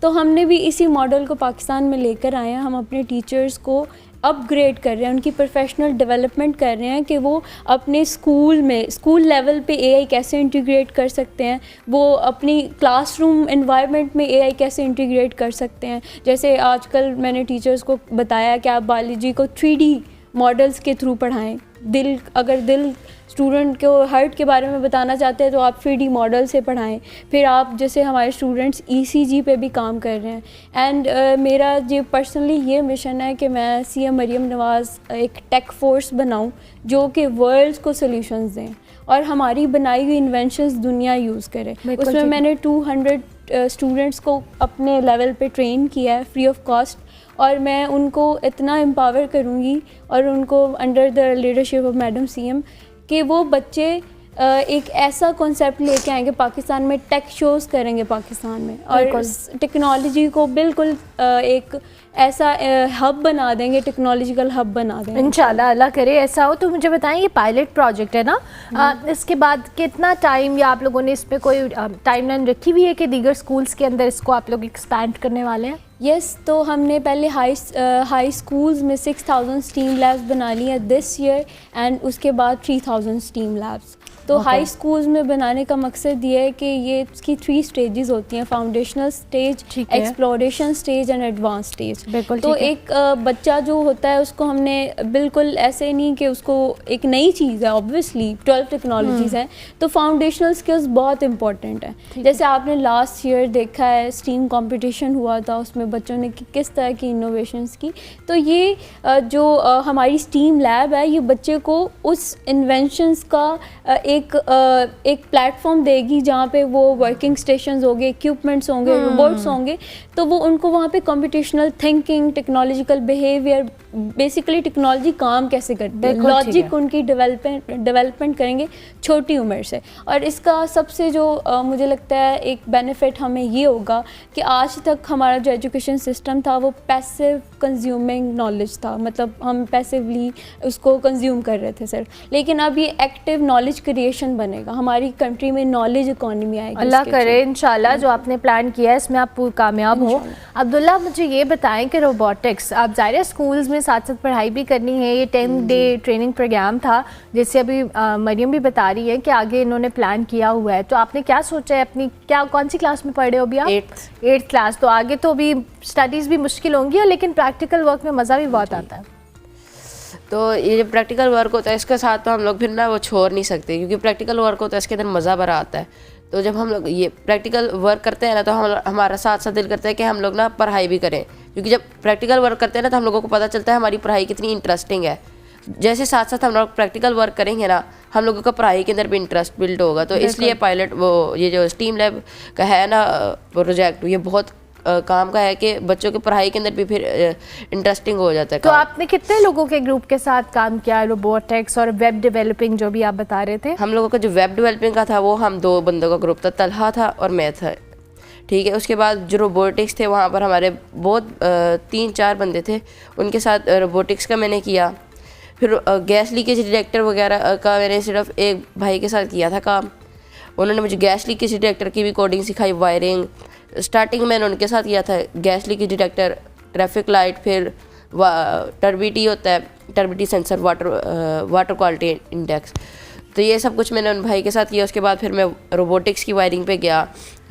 तो हमने भी इसी मॉडल को पाकिस्तान में लेकर आए हैं। हम अपने टीचर्स को अपग्रेड कर रहे हैं, उनकी प्रोफेशनल डेवलपमेंट कर रहे हैं कि वो अपने स्कूल में स्कूल लेवल पे AI कैसे इंटीग्रेट कर सकते हैं, वो अपनी क्लासरूम एनवायरनमेंट में AI कैसे इंटीग्रेट कर सकते हैं। जैसे आजकल मैंने टीचर्स को बताया कि आप बायोलॉजी को 3D मॉडल्स के थ्रू पढ़ाएं। अगर दिल स्टूडेंट को हार्ट के बारे में बताना चाहते हैं तो आप 3D मॉडल से पढ़ाएं। फिर आप जैसे हमारे स्टूडेंट्स ECG पे भी काम कर रहे हैं। एंड मेरा जो पर्सनली ये मिशन है कि मैं CM मरियम नवाज़ एक टेक फोर्स बनाऊं जो कि वर्ल्ड्स को सॉल्यूशंस दें और हमारी बनाई हुई इन्वेंशंस दुनिया यूज़ करे। उसमें मैंने 200 स्टूडेंट्स को अपने लेवल पे ट्रेन किया है फ्री ऑफ कॉस्ट, और मैं उनको इतना एम्पावर करूँगी और उनको under the leadership of madam CM कि वो बच्चे एक ऐसा कॉन्सेप्ट लेके आएंगे पाकिस्तान में, टेक शोज़ करेंगे पाकिस्तान में और टेक्नोलॉजी को बिल्कुल एक ऐसा हब बना देंगे, टेक्नोलॉजिकल हब बना देंगे इंशाल्लाह। अल्लाह करे ऐसा हो। तो मुझे बताएं, ये पायलट प्रोजेक्ट है ना, इसके बाद कितना टाइम या आप लोगों ने इस पर कोई टाइमलाइन रखी हुई है कि दीगर स्कूल्स के अंदर इसको आप लोग एक्सपैंड करने वाले हैं? यस, तो हमने पहले हाई स्कूल्स में 6000 स्टीम लैब्स बना ली है दिस ईयर, एंड उसके बाद 3000 स्टीम लैब्स। तो हाई स्कूल्स में बनाने का मकसद ये है कि ये इसकी 3 स्टेजेस होती हैं, foundational stage, exploration stage and advance stage. तो एक बच्चा जो होता है उसको हमने बिल्कुल ऐसे नहीं कि उसको एक नई चीज़ है, ऑब्वियसली 12 टेक्नोलॉजीज़ हैं, तो फाउंडेशनल स्किल्स बहुत इंपॉर्टेंट है। जैसे आपने लास्ट ईयर देखा है स्टीम कंपटीशन हुआ था, उसमें बच्चों ने किस तरह की इनोवेशंस की। तो ये जो हमारी स्टीम लैब है ये बच्चे को उस इन्वेंशंस का एक प्लेटफॉर्म देगी जहाँ पे वो वर्किंग स्टेशंस होंगे, इक्विपमेंट्स होंगे, रोबोट्स होंगे, तो वो उनको वहाँ पे computational thinking, technological behaviour, basically technology काम कैसे करती है, लॉजिक उनकी डेवलपमेंट करेंगे छोटी उम्र से। और इसका सबसे जो मुझे लगता है एक बेनिफिट हमें ये होगा कि आज तक हमारा जो एजुकेशन सिस्टम था वो पैसिव कंज्यूमिंग नॉलेज था, मतलब हम पैसिवली उसको कंज्यूम कर रहे थे सिर्फ, लेकिन अब ये एक्टिव नॉलेज क्रिएशन बनेगा, हमारी कंट्री में नॉलेज इकॉनमी आएगी। अल्लाह करे इंशाल्लाह जो आपने प्लान किया है इसमें आप कामयाब हो। अब्दुल्ला, मुझे ये बताएं कि रोबोटिक्स आप ज़ाहिर है स्कूल्स में साथ साथ पढ़ाई भी करनी है, ये 10 डे ट्रेनिंग प्रोग्राम था जैसे अभी मरियम भी बता रही है कि आगे इन्होंने प्लान किया हुआ है, तो आपने क्या सोचा है अपनी, क्या कौन सी क्लास में पढ़ रहे हो अभी आप? 8th class. तो आगे तो अभी स्टडीज़ भी मुश्किल होंगी लेकिन प्रैक्टिकल वर्क में मज़ा भी बहुत आता है। तो ये जो प्रैक्टिकल वर्क होता है इसके साथ तो हम लोग फिर ना वो छोड़ नहीं सकते, क्योंकि प्रैक्टिकल वर्क होता है इसके अंदर मज़ा भरा आता है। तो जब हम लोग ये प्रैक्टिकल वर्क करते हैं ना, तो हमारा साथ साथ दिल करता है कि हम लोग ना पढ़ाई भी करें, क्योंकि जब प्रैक्टिकल वर्क करते हैं ना तो हम लोगों को पता चलता है हमारी पढ़ाई कितनी इंटरेस्टिंग है। जैसे साथ साथ हम लोग प्रैक्टिकल वर्क करेंगे ना, हम लोगों का पढ़ाई के अंदर भी इंटरेस्ट बिल्ड होगा। तो इसलिए पायलट वो ये जो स्टीम लैब का है ना प्रोजेक्ट, ये बहुत काम का है कि बच्चों की पढ़ाई के अंदर भी फिर इंटरेस्टिंग हो जाता है। तो आपने कितने लोगों के ग्रुप के साथ काम किया, रोबोटिक्स और वेब डेवलपिंग जो भी आप बता रहे थे? हम लोगों का जो वेब डेवलपिंग का था वो हम 2 बंदों का ग्रुप था, तलहा था और मैं था, ठीक है। उसके बाद जो रोबोटिक्स थे वहाँ पर हमारे बहुत 3-4 बंदे थे, उनके साथ रोबोटिक्स का मैंने किया। फिर गैस लीकेज डिटेक्टर वगैरह का मैंने सिर्फ एक भाई के साथ किया था काम, उन्होंने मुझे गैस लीकेज डिटेक्टर की भी कोडिंग सिखाई, वायरिंग। स्टार्टिंग मैंने उनके साथ किया था, gas leakage detector, traffic light, फिर टर्बिटी होता है, टर्बिटी सेंसर, वाटर क्वालिटी इंडेक्स, तो ये सब कुछ मैंने उन भाई के साथ किया। उसके बाद फिर मैं रोबोटिक्स की वायरिंग पे गया,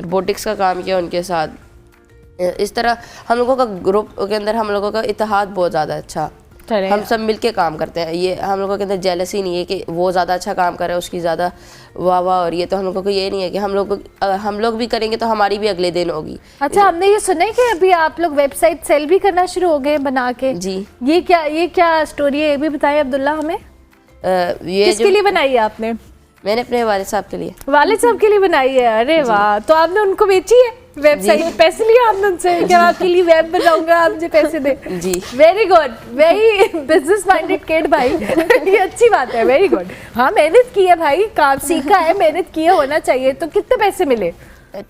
रोबोटिक्स का काम किया उनके साथ। इस तरह हम लोगों का ग्रुप के अंदर हम लोगों का इत्तेहाद बहुत ज़्यादा अच्छा, हम सब मिलके काम करते हैं। ये हम लोगों के अंदर जेलसी नहीं है कि वो ज़्यादा अच्छा काम करे उसकी ज़्यादा वाह वाह, और ये तो हम लोगों को ये नहीं है कि हम लोग भी करेंगे तो हमारी भी अगले दिन होगी। अच्छा, हमने ये सुना है कि अभी आप लोग वेबसाइट सेल भी करना शुरू हो गए बना के। जी, ये क्या स्टोरी है, ये भी बताइए अब्दुल्ला हमें। ये किसके लिए बनाई है आपने? मैंने अपने वालिद साहब के लिए। वालिद साहब के लिए बनाई है? अरे वाह, तो आपने उनको बेची है वेबसाइट? पैसे लिए आपने उनसे कि आपके लिए वेब बनाऊंगा, आप मुझे पैसे दे? जी, very good, very business minded kid भाई। ये अच्छी बात है, वेरी गुड। हाँ, मेहनत की है भाई, काम सीखा है, मेहनत की है, होना चाहिए। तो कितने पैसे मिले?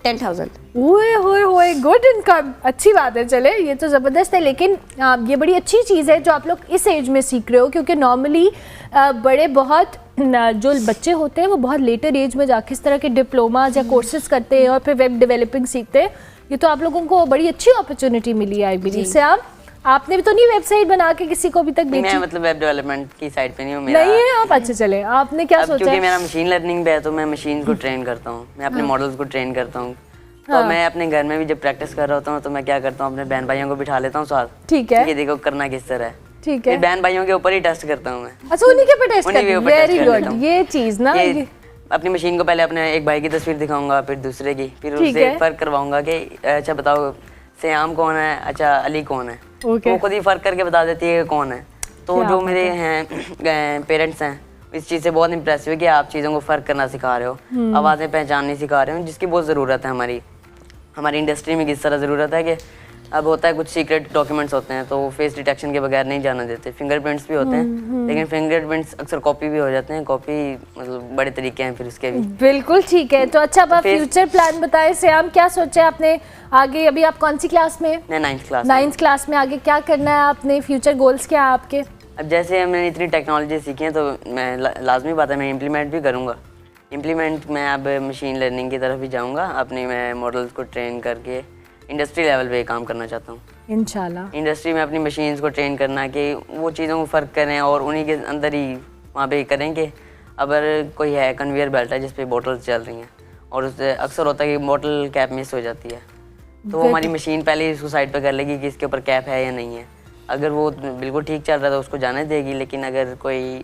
10,000। ओए गुड इनकम, अच्छी बात है। चले, ये तो ज़बरदस्त है। लेकिन ये बड़ी अच्छी चीज़ है जो आप लोग इस एज में सीख रहे हो, क्योंकि नॉर्मली बड़े बहुत जो बच्चे होते हैं वो बहुत लेटर एज में जाके इस तरह के डिप्लोमाज या कोर्सेज करते हैं और फिर वेब डेवलपिंग सीखते हैं। ये तो आप लोगों को बड़ी अच्छी अपॉर्चुनिटी मिली है। आई बिलीव से आपने भी तो नहीं वेबसाइट बना के किसी को अभी तक बेची? मैं मतलब वेब डेवलपमेंट की साइड पे नहीं हूँ। नहीं है आप? अच्छा, चले, आपने क्या सोचा? क्योंकि मेरा मशीन लर्निंग पे है तो मैं मशीन को ट्रेन करता हूँ, मैं अपने मॉडल्स को ट्रेन करता हूँ। तो मैं अपने घर में भी जब प्रैक्टिस कर रहा होता हूँ तो मैं क्या करता हूँ, अपने बहन भाइयों को बिठा लेता हूँ साथ। ठीक है, ये देखो करना किस तरह है। ठीक है, बहन भाइयों के ऊपर ही टेस्ट करता हूँ मैं। अच्छा, उन्हीं के पे टेस्ट करते हैं? Very good. ये चीज़ ना, अपनी मशीन को पहले अपने एक भाई की तस्वीर दिखाऊंगा, फिर दूसरे की, फिर उससे फर्क करवाऊंगा कि अच्छा बताओ सयाम कौन है, अच्छा अली कौन है। वो खुद ही फर्क करके बता देती है कि कौन है। तो जो मेरे हैं पेरेंट्स हैं इस चीज़ से बहुत इंप्रेस हुए कि आप चीज़ों को फ़र्क करना सिखा रहे हो, आवाज़ें पहचाननी सिखा रहे हो, जिसकी बहुत ज़रूरत है हमारी इंडस्ट्री में। किस तरह ज़रूरत है कि अब होता है कुछ सीक्रेट डॉक्यूमेंट्स होते हैं तो वो फेस डिटेक्शन के बगैर नहीं जाना देते। फिंगरप्रिंट्स भी होते हैं, लेकिन फिंगरप्रिंट्स अक्सर कॉपी भी हो जाते हैं। कॉपी मतलब बड़े तरीके हैं फिर उसके भी। बिल्कुल ठीक है। तो अच्छा, अब आप फ्यूचर प्लान बताएं श्याम, क्या सोचा आपने आगे? अभी आप कौन सी क्लास में? मैं 9th क्लास। 9th क्लास में। आगे क्या करना है आपने? फ्यूचर गोल्स क्या है आपके? अब जैसे मैंने इतनी टेक्नोलॉजी सीखी है तो मैं लाजमी बात है मैं इम्प्लीमेंट भी करूँगा। मैं अब मशीन लर्निंग की तरफ भी जाऊँगा, अपने मैं मॉडल्स को ट्रेन करके इंडस्ट्री लेवल पे काम करना चाहता हूँ इंशाल्लाह। इंडस्ट्री में अपनी मशीन्स को ट्रेन करना कि वो चीज़ों को फ़र्क करें और उन्हीं के अंदर ही वहाँ पे करेंगे। अगर कोई है कन्वेयर बेल्ट है जिस पे बोटल्स चल रही हैं और उससे अक्सर होता है कि बोतल कैप मिस हो जाती है, तो वो हमारी मशीन पहले ही उसको साइड पे कर लेगी कि इसके ऊपर कैप है या नहीं है। अगर वो बिल्कुल ठीक चल रहा है तो उसको जाने देगी, लेकिन अगर कोई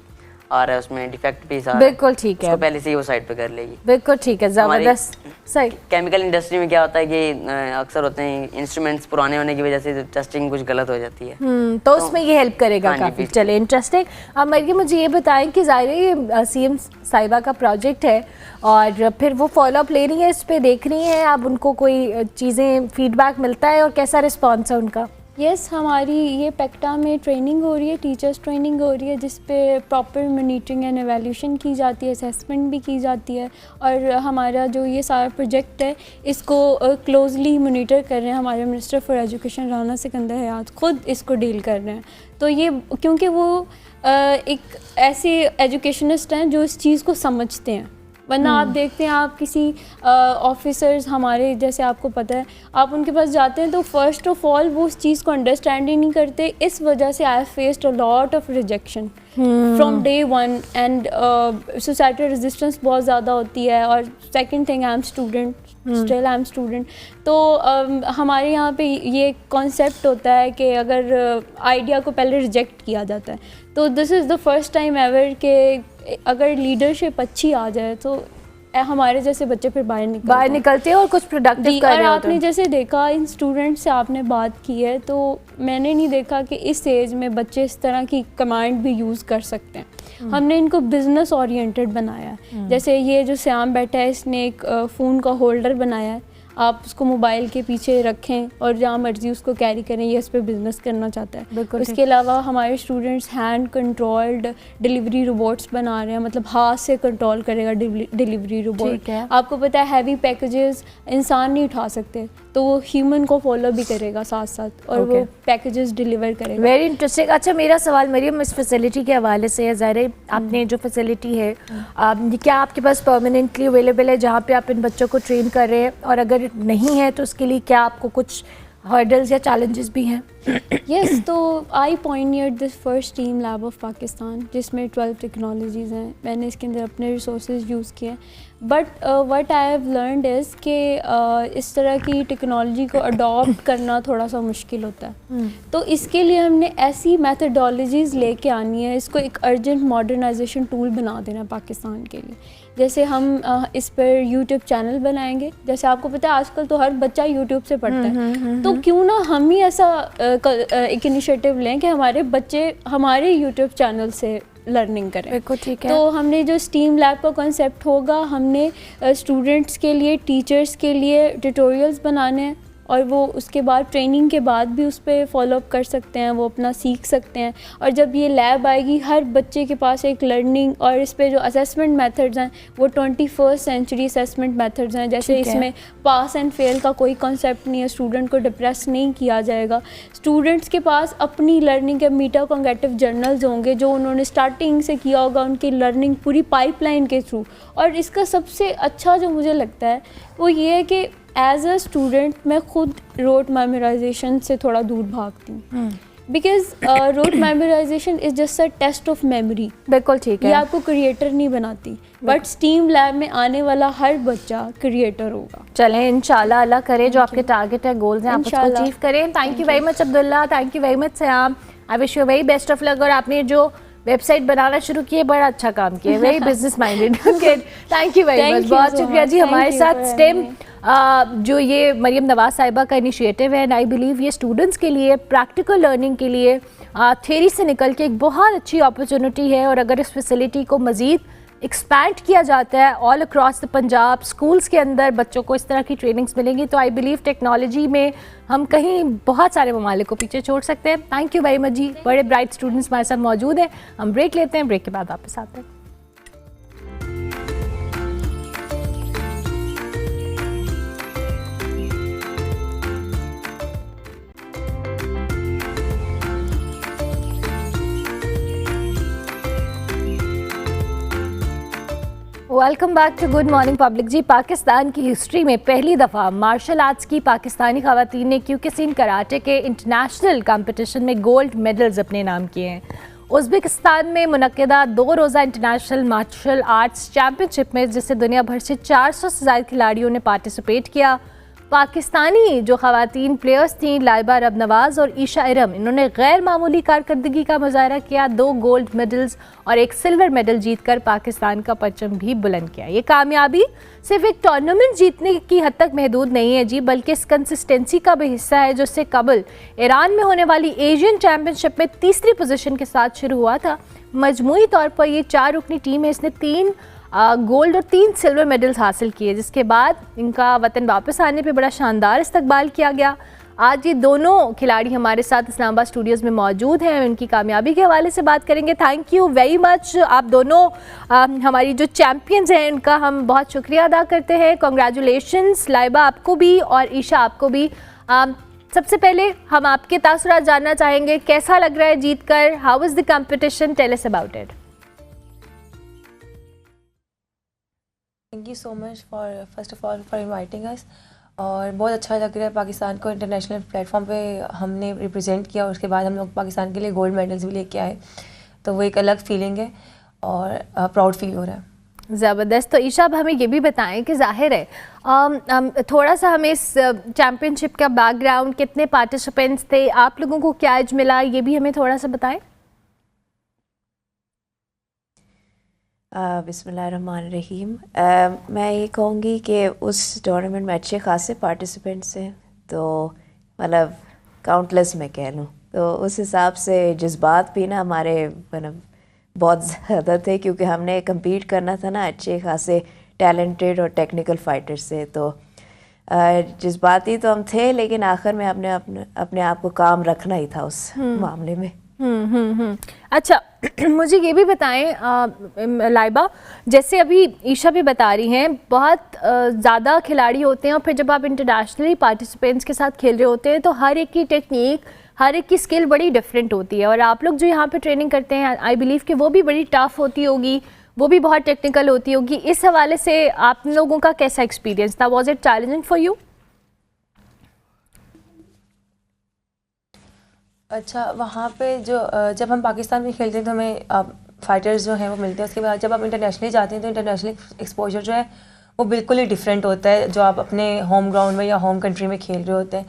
आ रहा है उसमें डिफेक्ट पीस आ रहा है, बिल्कुल ठीक है, उसको पहले से ही वो साइड पे कर लेगी। बिल्कुल ठीक है, ज़बरदस्त। सही। केमिकल इंडस्ट्री में क्या होता है कि अक्सर होते हैं इंस्ट्रूमेंट्स पुराने होने की वजह से टेस्टिंग कुछ गलत हो जाती है, तो उसमें ये हेल्प करेगा काफ़ी। चले, इंटरेस्टिंग। अब मरियम मुझे ये बताएं कि ज़ाहिर है ये सीएम साहिबा का प्रोजेक्ट है और फिर वो फॉलोअप ले रही है, इस पर देख रही हैं आप, उनको कोई चीज़ें फीडबैक मिलता है और कैसा रिस्पॉन्स है उनका? यस, हमारी ये पेक्टा में ट्रेनिंग हो रही है, टीचर्स ट्रेनिंग हो रही है, जिस पे प्रॉपर मॉनिटरिंग एंड एवेल्यूशन की जाती है, असेसमेंट भी की जाती है। और हमारा जो ये सारा प्रोजेक्ट है इसको क्लोजली मॉनिटर कर रहे हैं हमारे minister for education Rana Sikandar Hayat, खुद इसको डील कर रहे हैं। तो ये क्योंकि वो एक ऐसे एजुकेशनिस्ट हैं जो इस चीज़ को समझते हैं, वरना आप देखते हैं आप किसी ऑफिसर्स हमारे जैसे, आपको पता है आप उनके पास जाते हैं तो फर्स्ट ऑफ ऑल वो उस चीज़ को अंडरस्टैंड ही नहीं करते। इस वजह से I faced a lot of rejection from day one and society resistance बहुत ज़्यादा होती है। और second thing, I am student, still I am student. तो हमारे यहाँ पे ये कॉन्सेप्ट होता है कि अगर आइडिया को पहले रिजेक्ट किया जाता है तो this is the first time ever कि अगर लीडरशिप अच्छी आ जाए तो हमारे जैसे बच्चे फिर बाहर निकलते हैं और कुछ प्रोडक्टिव कर रहे और होते आपने जैसे देखा इन स्टूडेंट्स से आपने बात की है, तो मैंने नहीं देखा कि इस एज में बच्चे इस तरह की कमांड भी यूज़ कर सकते हैं। हमने इनको बिजनेस ओरिएंटेड बनाया है। जैसे ये जो श्याम बैठा है, इसने एक फ़ोन का होल्डर बनाया है, आप उसको मोबाइल के पीछे रखें और जहाँ मर्जी उसको कैरी करें, ये इस पर बिज़नेस करना चाहता है। उसके अलावा हमारे students hand controlled delivery robots बना रहे हैं, मतलब हाथ से कंट्रोल करेगा डिलीवरी रोबोट। आपको पता है हैवी पैकेजेस इंसान नहीं उठा सकते, तो वो ह्यूमन को फॉलो भी करेगा साथ साथ और वो पैकेजेस डिलीवर करेगा। Very interesting. अच्छा, मेरा सवाल मरियम इस फैसिलिटी के हवाले से है। ज़ाहिर आपने जो फैसिलिटी है क्या आपके पास परमानेंटली अवेलेबल है जहाँ पे आप इन बच्चों को ट्रेन कर रहे हैं, और अगर नहीं है तो उसके लिए क्या आपको कुछ हर्डल्स या चैलेंजेस भी हैं? यस, तो I pioneered this first team lab of Pakistan जिसमें 12 टेक्नोलॉजीज़ हैं। मैंने इसके अंदर अपने रिसोर्सेज यूज़ किए, but what I have learned is कि इस तरह की टेक्नोलॉजी को अडॉप्ट करना थोड़ा सा मुश्किल होता है। तो इसके लिए हमने ऐसी मैथडोलॉजीज़ लेके आनी है, इसको एक अर्जेंट मॉडर्नाइजेशन टूल बना देना पाकिस्तान के लिए। जैसे हम इस पर यूट्यूब चैनल बनाएंगे, जैसे आपको पता है आजकल तो हर बच्चा यूट्यूब से पढ़ता है, तो क्यों ना हम ही ऐसा एक इनिशिएटिव लें कि हमारे बच्चे हमारे यूट्यूब चैनल से लर्निंग करें। बिल्कुल ठीक है। तो हमने जो स्टीम लैब का कॉन्सेप्ट होगा, हमने स्टूडेंट्स के लिए, टीचर्स के लिए ट्यूटोरियल्स बनाने हैं, और वो उसके बाद ट्रेनिंग के बाद भी उस पर फॉलोअप कर सकते हैं, वो अपना सीख सकते हैं। और जब ये लैब आएगी, हर बच्चे के पास एक लर्निंग, और इस पे जो असेसमेंट मेथड्स हैं वो 21st सेंचुरी असेसमेंट मेथड्स हैं। जैसे इसमें पास एंड फेल का कोई कॉन्सेप्ट नहीं है, स्टूडेंट को डिप्रेस नहीं किया जाएगा। स्टूडेंट्स के पास अपनी लर्निंग के मीटा कॉन्गेटिव जर्नल्स होंगे जो उन्होंने स्टार्टिंग से किया होगा, उनकी लर्निंग पूरी पाइपलाइन के थ्रू। और इसका सबसे अच्छा जो मुझे लगता है वो ये है कि एज अ स्टूडेंट मैं खुद रोट मेमोराइजेशन से थोड़ा दूर भागती हूँ, because rote memorization is just a test of memory. बिल्कुल ठीक है, ये आपको क्रिएटर नहीं बनाती, बट स्टीम लैब में आने वाला हर बच्चा क्रिएटर होगा। चलें इंशाल्लाह अल्लाह करे जो आपके टारगेट है, गोल्स हैं, आप उसको अचीव करें। Thank you very much Abdullah, thank you very much Siam, I wish you very best of luck. और आपने जो वेबसाइट बनाना शुरू की है, बड़ा अच्छा काम किया है, very business minded. Thank you very much, बहुत शुक्रिया जी। हमारे साथ स्टेम जो ये मरियम नवाज साहिबा का इनिशिएटिव है, एंड आई बिलीव ये स्टूडेंट्स के लिए प्रैक्टिकल लर्निंग के लिए थ्योरी से निकल के एक बहुत अच्छी अपॉर्चुनिटी है। और अगर इस फैसिलिटी को मज़ीद एक्सपैंड किया जाता है all across the Punjab, schools के अंदर बच्चों को इस तरह की ट्रेनिंग्स मिलेंगी, तो आई बिलीव टेक्नोलॉजी में हम कहीं बहुत सारे ममालिक को पीछे छोड़ सकते हैं। थैंक यू वेरी मच जी, बड़े ब्राइट स्टूडेंट्स हमारे साथ मौजूद हैं। हम ब्रेक लेते हैं, ब्रेक के बाद वापस आते हैं। Welcome back to good morning public जी। पाकिस्तान की हिस्ट्री में पहली दफ़ा मार्शल आर्ट्स की पाकिस्तानी ख़वातीन ने क्यूकिसिन कराटे के इंटरनेशनल कंपटीशन में गोल्ड मेडल्स अपने नाम किए हैं। उज़्बेकिस्तान में मुनक्किदा 2 रोज़ा इंटरनेशनल मार्शल आर्ट्स चैम्पियनशिप में, जिससे दुनिया भर से 400 से ज़्यादा खिलाड़ियों ने पार्टिसिपेट किया। पाकिस्तानी जो ख़वातीन प्लेयर्स थीं, लाइबा रब नवाज़ और ईशा इरम, इन्होंने गैर मामूली कारकर्दगी का मुजाहरा किया। 2 गोल्ड मेडल्स और 1 सिल्वर मेडल जीतकर पाकिस्तान का परचम भी बुलंद किया। ये कामयाबी सिर्फ एक टूर्नामेंट जीतने की हद तक महदूद नहीं है जी, बल्कि इस कंसिस्टेंसी का भी हिस्सा है जो इससे कबल ईरान में होने वाली एशियन चैम्पियनशिप में तीसरी पोजीशन के साथ शुरू हुआ था। मजमूई तौर पर ये 4 रुकनी टीम है, इसने 3 गोल्ड और 3 सिल्वर मेडल्स हासिल किए, जिसके बाद इनका वतन वापस आने पे बड़ा शानदार इस्तकबाल किया गया। आज ये दोनों खिलाड़ी हमारे साथ इस्लामाबाद स्टूडियोज़ में मौजूद हैं, उनकी कामयाबी के हवाले से बात करेंगे। Thank you very much. आप दोनों हमारी जो चैम्पियंस हैं उनका हम बहुत शुक्रिया अदा करते हैं। कॉन्ग्रेचुलेशंस लाइबा आपको भी और ईशा आपको भी। सबसे पहले हम आपके तासुरात जानना चाहेंगे, कैसा लग रहा है जीत कर? How is the competition? Tell us about it. Thank you so much first of all for inviting us. और बहुत अच्छा लग रहा है पाकिस्तान को इंटरनेशनल प्लेटफॉर्म पे हमने रिप्रेजेंट किया, और उसके बाद हम लोग पाकिस्तान के लिए गोल्ड मेडल्स भी लेके आए, तो वो एक अलग फीलिंग है और प्राउड फील हो रहा है। ज़बरदस्त। तो ईशा, अब हमें ये भी बताएं कि जाहिर है थोड़ा सा हमें इस चैम्पियनशिप का बैकग्राउंड, कितने पार्टिसिपेंट्स थे, आप लोगों को क्या एज मिला, ये भी हमें थोड़ा सा बताएं। बिस्मिल्लाहिर्रहमानिर्रहीम। मैं ये कहूँगी कि उस टूर्नामेंट में अच्छे खासे पार्टिसिपेंट्स हैं, तो मतलब काउंटलेस मैं कह लूँ, तो उस हिसाब से जज्बात भी ना हमारे मतलब बहुत ज़्यादा थे, क्योंकि हमने कम्पीट करना था ना अच्छे खासे टैलेंटेड और टेक्निकल फाइटर्स से। तो जज्बाती तो हम थे, लेकिन आखिर में अपने आप को काम रखना ही था उस मामले में। अच्छा, मुझे ये भी बताएं लाइबा, जैसे अभी ईशा भी बता रही हैं, बहुत ज़्यादा खिलाड़ी होते हैं और फिर जब आप इंटरनेशनली पार्टिसिपेंट्स के साथ खेल रहे होते हैं तो हर एक की टेक्निक, हर एक की स्किल बड़ी डिफरेंट होती है, और आप लोग जो यहाँ पे ट्रेनिंग करते हैं आई बिलीव कि वो भी बड़ी टफ होती होगी, वो भी बहुत टेक्निकल होती होगी। इस हवाले से आप लोगों का कैसा एक्सपीरियंस था? Was it challenging for you? अच्छा, वहाँ पे जो जब हम पाकिस्तान में खेलते हैं तो हमें फाइटर्स जो हैं वो मिलते हैं। उसके बाद जब आप इंटरनेशनली जाते हैं तो इंटरनेशनल एक्सपोजर जो है वो बिल्कुल ही डिफरेंट होता है जो आप अपने होम ग्राउंड में या होम कंट्री में खेल रहे होते हैं।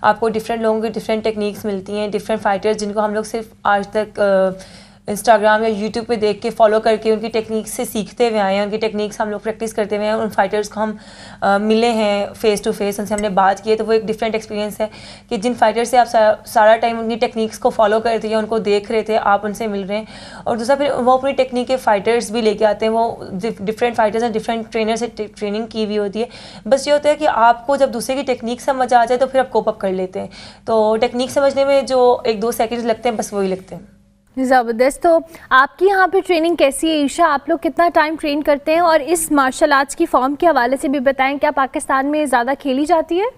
आपको डिफरेंट लोगों की डिफरेंट टेक्निक्स मिलती हैं, डिफरेंट फाइटर्स जिनको हम लोग सिर्फ आज तक इंस्टाग्राम या यूट्यूब पे देख के फॉलो करके उनकी टेक्निक्स से सीखते हुए आए हैं, उनकी टेक्निक्स हम लोग प्रैक्टिस करते हुए हैं। उन फाइटर्स को हम मिले हैं फेस टू फेस, उनसे हमने बात की है, तो वो एक डिफरेंट एक्सपीरियंस है कि जिन फाइटर से आप सारा टाइम उनकी टेक्निक्स को फॉलो कर रहे थे या उनको देख रहे थे, आप उनसे मिल रहे हैं। और दूसरा फिर वो अपनी टेक्निक के फाइटर्स भी लेके आते हैं, वो डिफरेंट फाइटर्स हैं, डिफरेंट ट्रेनर से ट्रेनिंग की हुई होती है। बस ये होता है कि आपको जब दूसरे की टेक्निक समझ आ जाए तो फिर आप कोप अप कर लेते हैं। तो टेक्निक समझने में जो 1-2 सेकेंड लगते हैं, बस वही लगते हैं। ज़बरदस्त। तो आपकी यहाँ पे ट्रेनिंग कैसी है ईशा? आप लोग कितना टाइम ट्रेन करते हैं? और इस मार्शल आर्ट्स की फॉर्म के हवाले से भी बताएं, क्या पाकिस्तान में ज़्यादा खेली जाती है?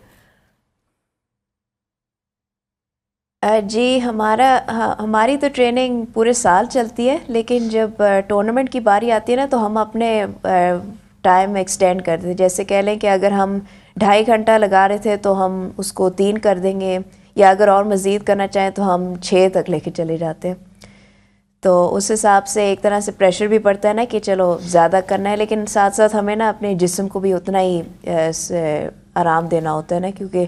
जी, हमारी तो ट्रेनिंग पूरे साल चलती है, लेकिन जब टूर्नामेंट की बारी आती है ना तो हम अपने टाइम एक्सटेंड कर देते। जैसे कह लें कि अगर हम 2.5 घंटा लगा रहे थे तो हम उसको 3 कर देंगे, या अगर और मज़ीद करना चाहें तो हम 6 तक लेके चले जाते हैं। तो उस हिसाब से एक तरह से प्रेशर भी पड़ता है ना कि चलो ज़्यादा करना है, लेकिन साथ साथ हमें ना अपने जिस्म को भी उतना ही आराम देना होता है ना, क्योंकि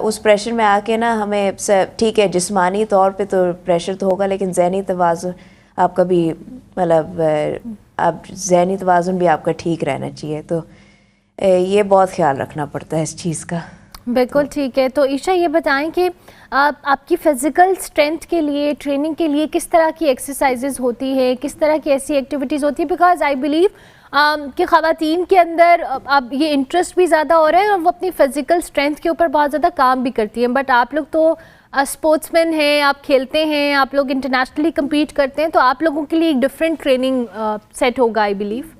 उस प्रेशर में आके ना हमें ठीक है जिस्मानी तौर पे तो प्रेशर तो होगा, लेकिन ज़हनी तवाज़ुन आपका भी मतलब अब ज़हनी तवाज़ुन भी आपका ठीक रहना चाहिए। तो ये बहुत ख्याल रखना पड़ता है इस चीज़ का। बिल्कुल ठीक है। तो ईशा ये बताएं कि आपकी फ़िज़िकल स्ट्रेंथ के लिए, ट्रेनिंग के लिए किस तरह की एक्सरसाइजेज होती है, किस तरह की ऐसी एक्टिविटीज़ होती है? बिकॉज आई बिलीव कि ख़वातीन के अंदर अब ये इंटरेस्ट भी ज़्यादा हो रहा है और वो अपनी फ़िज़िकल स्ट्रेंथ के ऊपर बहुत ज़्यादा काम भी करती हैं। बट आप लोग तो स्पोर्ट्समैन हैं, आप खेलते हैं, आप लोग इंटरनेशनली कम्पीट करते हैं, तो आप लोगों के लिए एक डिफरेंट ट्रेनिंग सेट होगा आई बिलीव।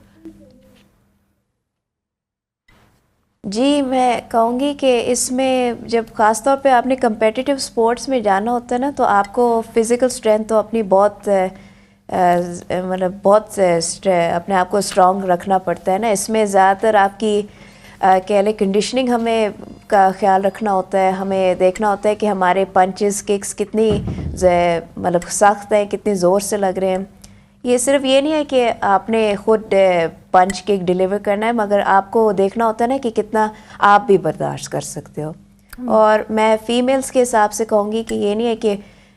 जी, मैं कहूँगी कि इसमें जब ख़ास तौर पे आपने कम्पेटिटिव स्पोर्ट्स में जाना होता है ना, तो आपको फ़िज़िकल स्ट्रेंथ तो अपनी बहुत मतलब बहुत अपने आप को स्ट्रॉन्ग रखना पड़ता है ना। इसमें ज़्यादातर आपकी कह लें कंडीशनिंग हमें का ख्याल रखना होता है। हमें देखना होता है कि हमारे पंचेस किक्स कितनी मतलब सख्त हैं, कितनी ज़ोर से लग रहे हैं। ये सिर्फ ये नहीं है कि आपने ख़ुद पंच किक डिलीवर करना है, मगर आपको देखना होता है ना कि कितना आप भी बर्दाश्त कर सकते हो। और मैं फ़ीमेल्स के हिसाब से कहूँगी कि ये नहीं है कि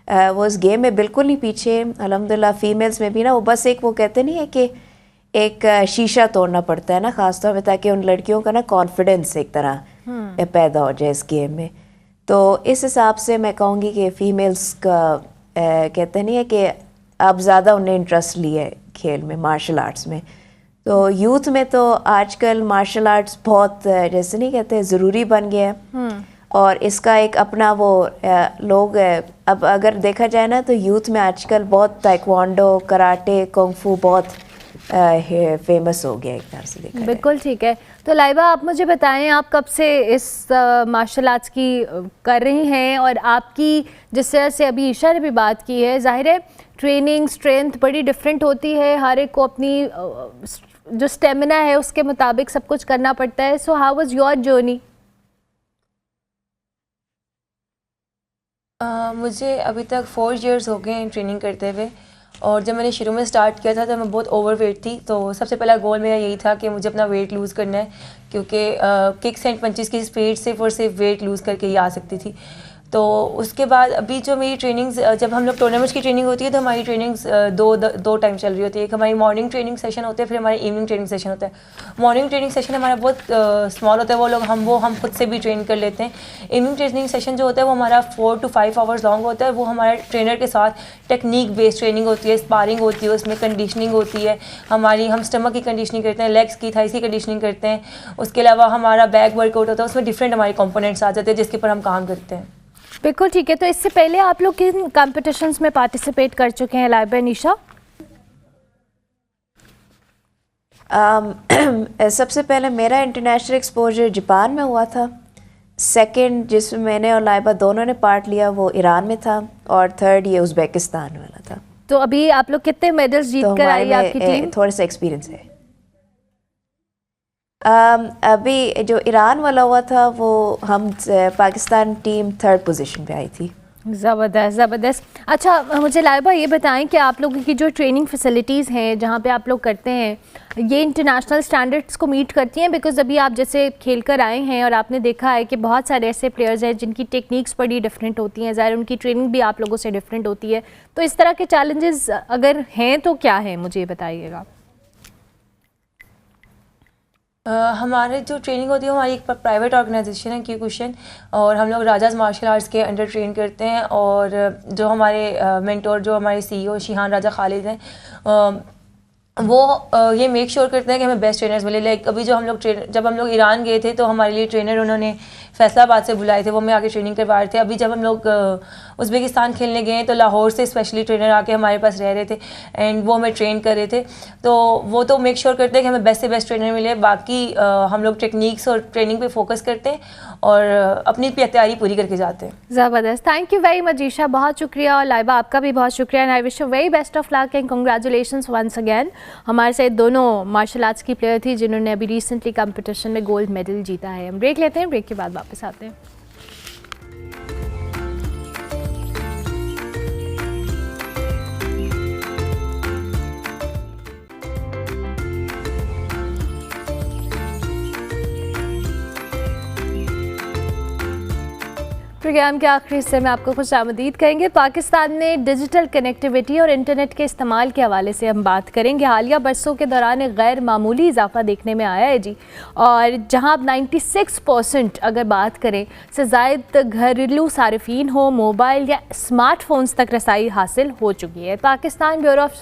वो इस गेम में बिल्कुल नहीं पीछे। अल्हम्दुलिल्लाह फ़ीमेल्स में भी ना वो बस एक वो कहते नहीं है कि एक शीशा तोड़ना पड़ता है ना ख़ास तौर पे, ताकि उन लड़कियों का ना कॉन्फिडेंस एक तरह पैदा हो जाए इस गेम में। तो इस हिसाब से मैं कहूँगी कि फ़ीमेल्स का कहते नहीं है कि अब ज़्यादा उन्हें इंटरेस्ट लिया है खेल में, मार्शल आर्ट्स में। तो यूथ में तो आजकल मार्शल आर्ट्स बहुत जैसे नहीं कहते ज़रूरी बन गया है, और इसका एक अपना वो लोग अब अगर देखा जाए ना तो यूथ में आजकल बहुत ताइक्वांडो, कराटे, कुंग-फू बहुत फेमस हो गया एक तरह से देखा जाए। बिल्कुल ठीक है। तो लाइबा आप मुझे बताएं, आप कब से इस मार्शल आर्ट्स की कर रही हैं, और आपकी जिस तरह से अभी ईशा ने भी बात की है, ज़ाहिर है ट्रेनिंग स्ट्रेंथ बड़ी डिफरेंट होती है, हर एक को अपनी जो स्टेमिना है उसके मुताबिक सब कुछ करना पड़ता है। So how was your journey? मुझे अभी तक 4 इयर्स हो गए हैं ट्रेनिंग करते हुए, और जब मैंने शुरू में स्टार्ट किया था तो मैं बहुत ओवरवेट थी। तो सबसे पहला गोल मेरा यही था कि मुझे अपना वेट लूज़ करना है, क्योंकि किक्स एंड पंचेस की स्पीड सिर्फ और सिर्फ वेट लूज़ करके ही आ सकती थी। तो उसके बाद अभी जो मेरी ट्रेनिंग्स, जब हम लोग टूर्नामेंट्स की ट्रेनिंग होती है तो हमारी ट्रेनिंग्स दो टाइम चल रही होती है। एक हमारी मॉर्निंग ट्रेनिंग सेशन होता है, फिर हमारी इवनिंग ट्रेनिंग सेशन होता है। मॉर्निंग ट्रेनिंग सेशन हमारा बहुत स्मॉल होता है, वो हम खुद से भी ट्रेन कर लेते हैं। इवनिंग ट्रेनिंग सेशन जो होता है वो हमारा 4 to 5 आवर्स लॉन्ग होता है। वो हमारे ट्रेनर के साथ टेक्निक बेस्ड ट्रेनिंग होती है, स्पारिंग होती है, उसमें कंडीशनिंग होती है हम स्टमक की कंडीशनिंग करते हैं, लेग्स की, थाइस की कंडीशनिंग करते हैं। उसके अलावा हमारा बैक वर्कआउट होता है, उसमें डिफरेंट हमारे कंपोनेंट्स आ जाते हैं जिसके ऊपर हम काम करते हैं। बिल्कुल ठीक है। तो इससे पहले आप लोग किन कॉम्पिटिशन्स में पार्टिसिपेट कर चुके हैं लाइबा निशा? सबसे पहले मेरा इंटरनेशनल एक्सपोजर जापान में हुआ था। सेकंड जिसमें मैंने और लाइबा दोनों ने पार्ट लिया वो ईरान में था, और थर्ड ये उज़्बेकिस्तान वाला था। तो अभी आप लोग कितने मेडल्स जीत कर आई है आपकी टीम? थोड़ा सा एक्सपीरियंस है। अभी जो ईरान वाला हुआ था वो हम पाकिस्तान टीम 3rd पोजीशन पे आई थी। ज़बरदस्त ज़बरदस्त। अच्छा, मुझे लाइबा ये बताएं कि आप लोगों की जो ट्रेनिंग फैसिलिटीज़ हैं जहाँ पे आप लोग करते हैं, ये इंटरनेशनल स्टैंडर्ड्स को मीट करती हैं? बिकॉज़ अभी आप जैसे खेल कर आए हैं और आपने देखा है कि बहुत सारे ऐसे प्लेयर्स हैं जिनकी टेक्निक्स बड़ी डिफरेंट होती हैं, ज़ाहिर उनकी ट्रेनिंग भी आप लोगों से डिफरेंट होती है। तो इस तरह के चैलेंजेस अगर हैं तो क्या है, मुझे ये बताइएगा। हमारे जो ट्रेनिंग होती है हमारी एक प्राइवेट ऑर्गेनाइजेशन है क्यूकुशन, और हम लोग राजाज मार्शल आर्ट्स के अंडर ट्रेन करते हैं। और जो हमारे मेंटोर, जो हमारे CEO शिहान राजा खालिद हैं, वो ये मेक श्योर करते हैं कि हमें बेस्ट ट्रेनर्स मिले। लाइक अभी जब हम लोग ईरान गए थे तो हमारे लिए ट्रेनर उन्होंने फैसलाबाद से बुलाए थे, वो हमें आके ट्रेनिंग करवा रहे थे। अभी जब हम लोग उज़्बेकिस्तान खेलने गए तो लाहौर से स्पेशली ट्रेनर आके हमारे पास रह रहे थे एंड वो हमें ट्रेन कर रहे थे। तो वो तो मेक श्योर करते हैं कि हमें बेस्ट से बेस्ट ट्रेनर मिले। बाकी हम लोग टेक्निक्स और ट्रेनिंग पे फोकस करते हैं और अपनी तैयारी पूरी करके जाते हैं। ज़बरदस्त, thank you very much Isha, बहुत शुक्रिया। और लाइबा आपका भी बहुत शुक्रिया and I wish you very best of luck and congratulations once again. हमारे साथ दोनों मार्शल आर्ट्स की प्लेयर थी जिन्होंने अभी रिसेंटली कंपटीशन में गोल्ड मेडल जीता है। हम ब्रेक लेते हैं, ब्रेक के बाद वापस आते हैं। प्रोग्राम के आखिरी हिस्से में आपको खुशामदीद कहेंगे। पाकिस्तान में डिजिटल कनेक्टिविटी और इंटरनेट के इस्तेमाल के हवाले से हम बात करेंगे। हालिया बरसों के दौरान एक गैर मामूली इजाफा देखने में आया है जी, और जहां अब 96% अगर बात करें से ज़ायद घरेलू सारिफीन हो मोबाइल या स्मार्टफोन्स तक रसाई हासिल हो चुकी है। पाकिस्तान ब्यूरो ऑफ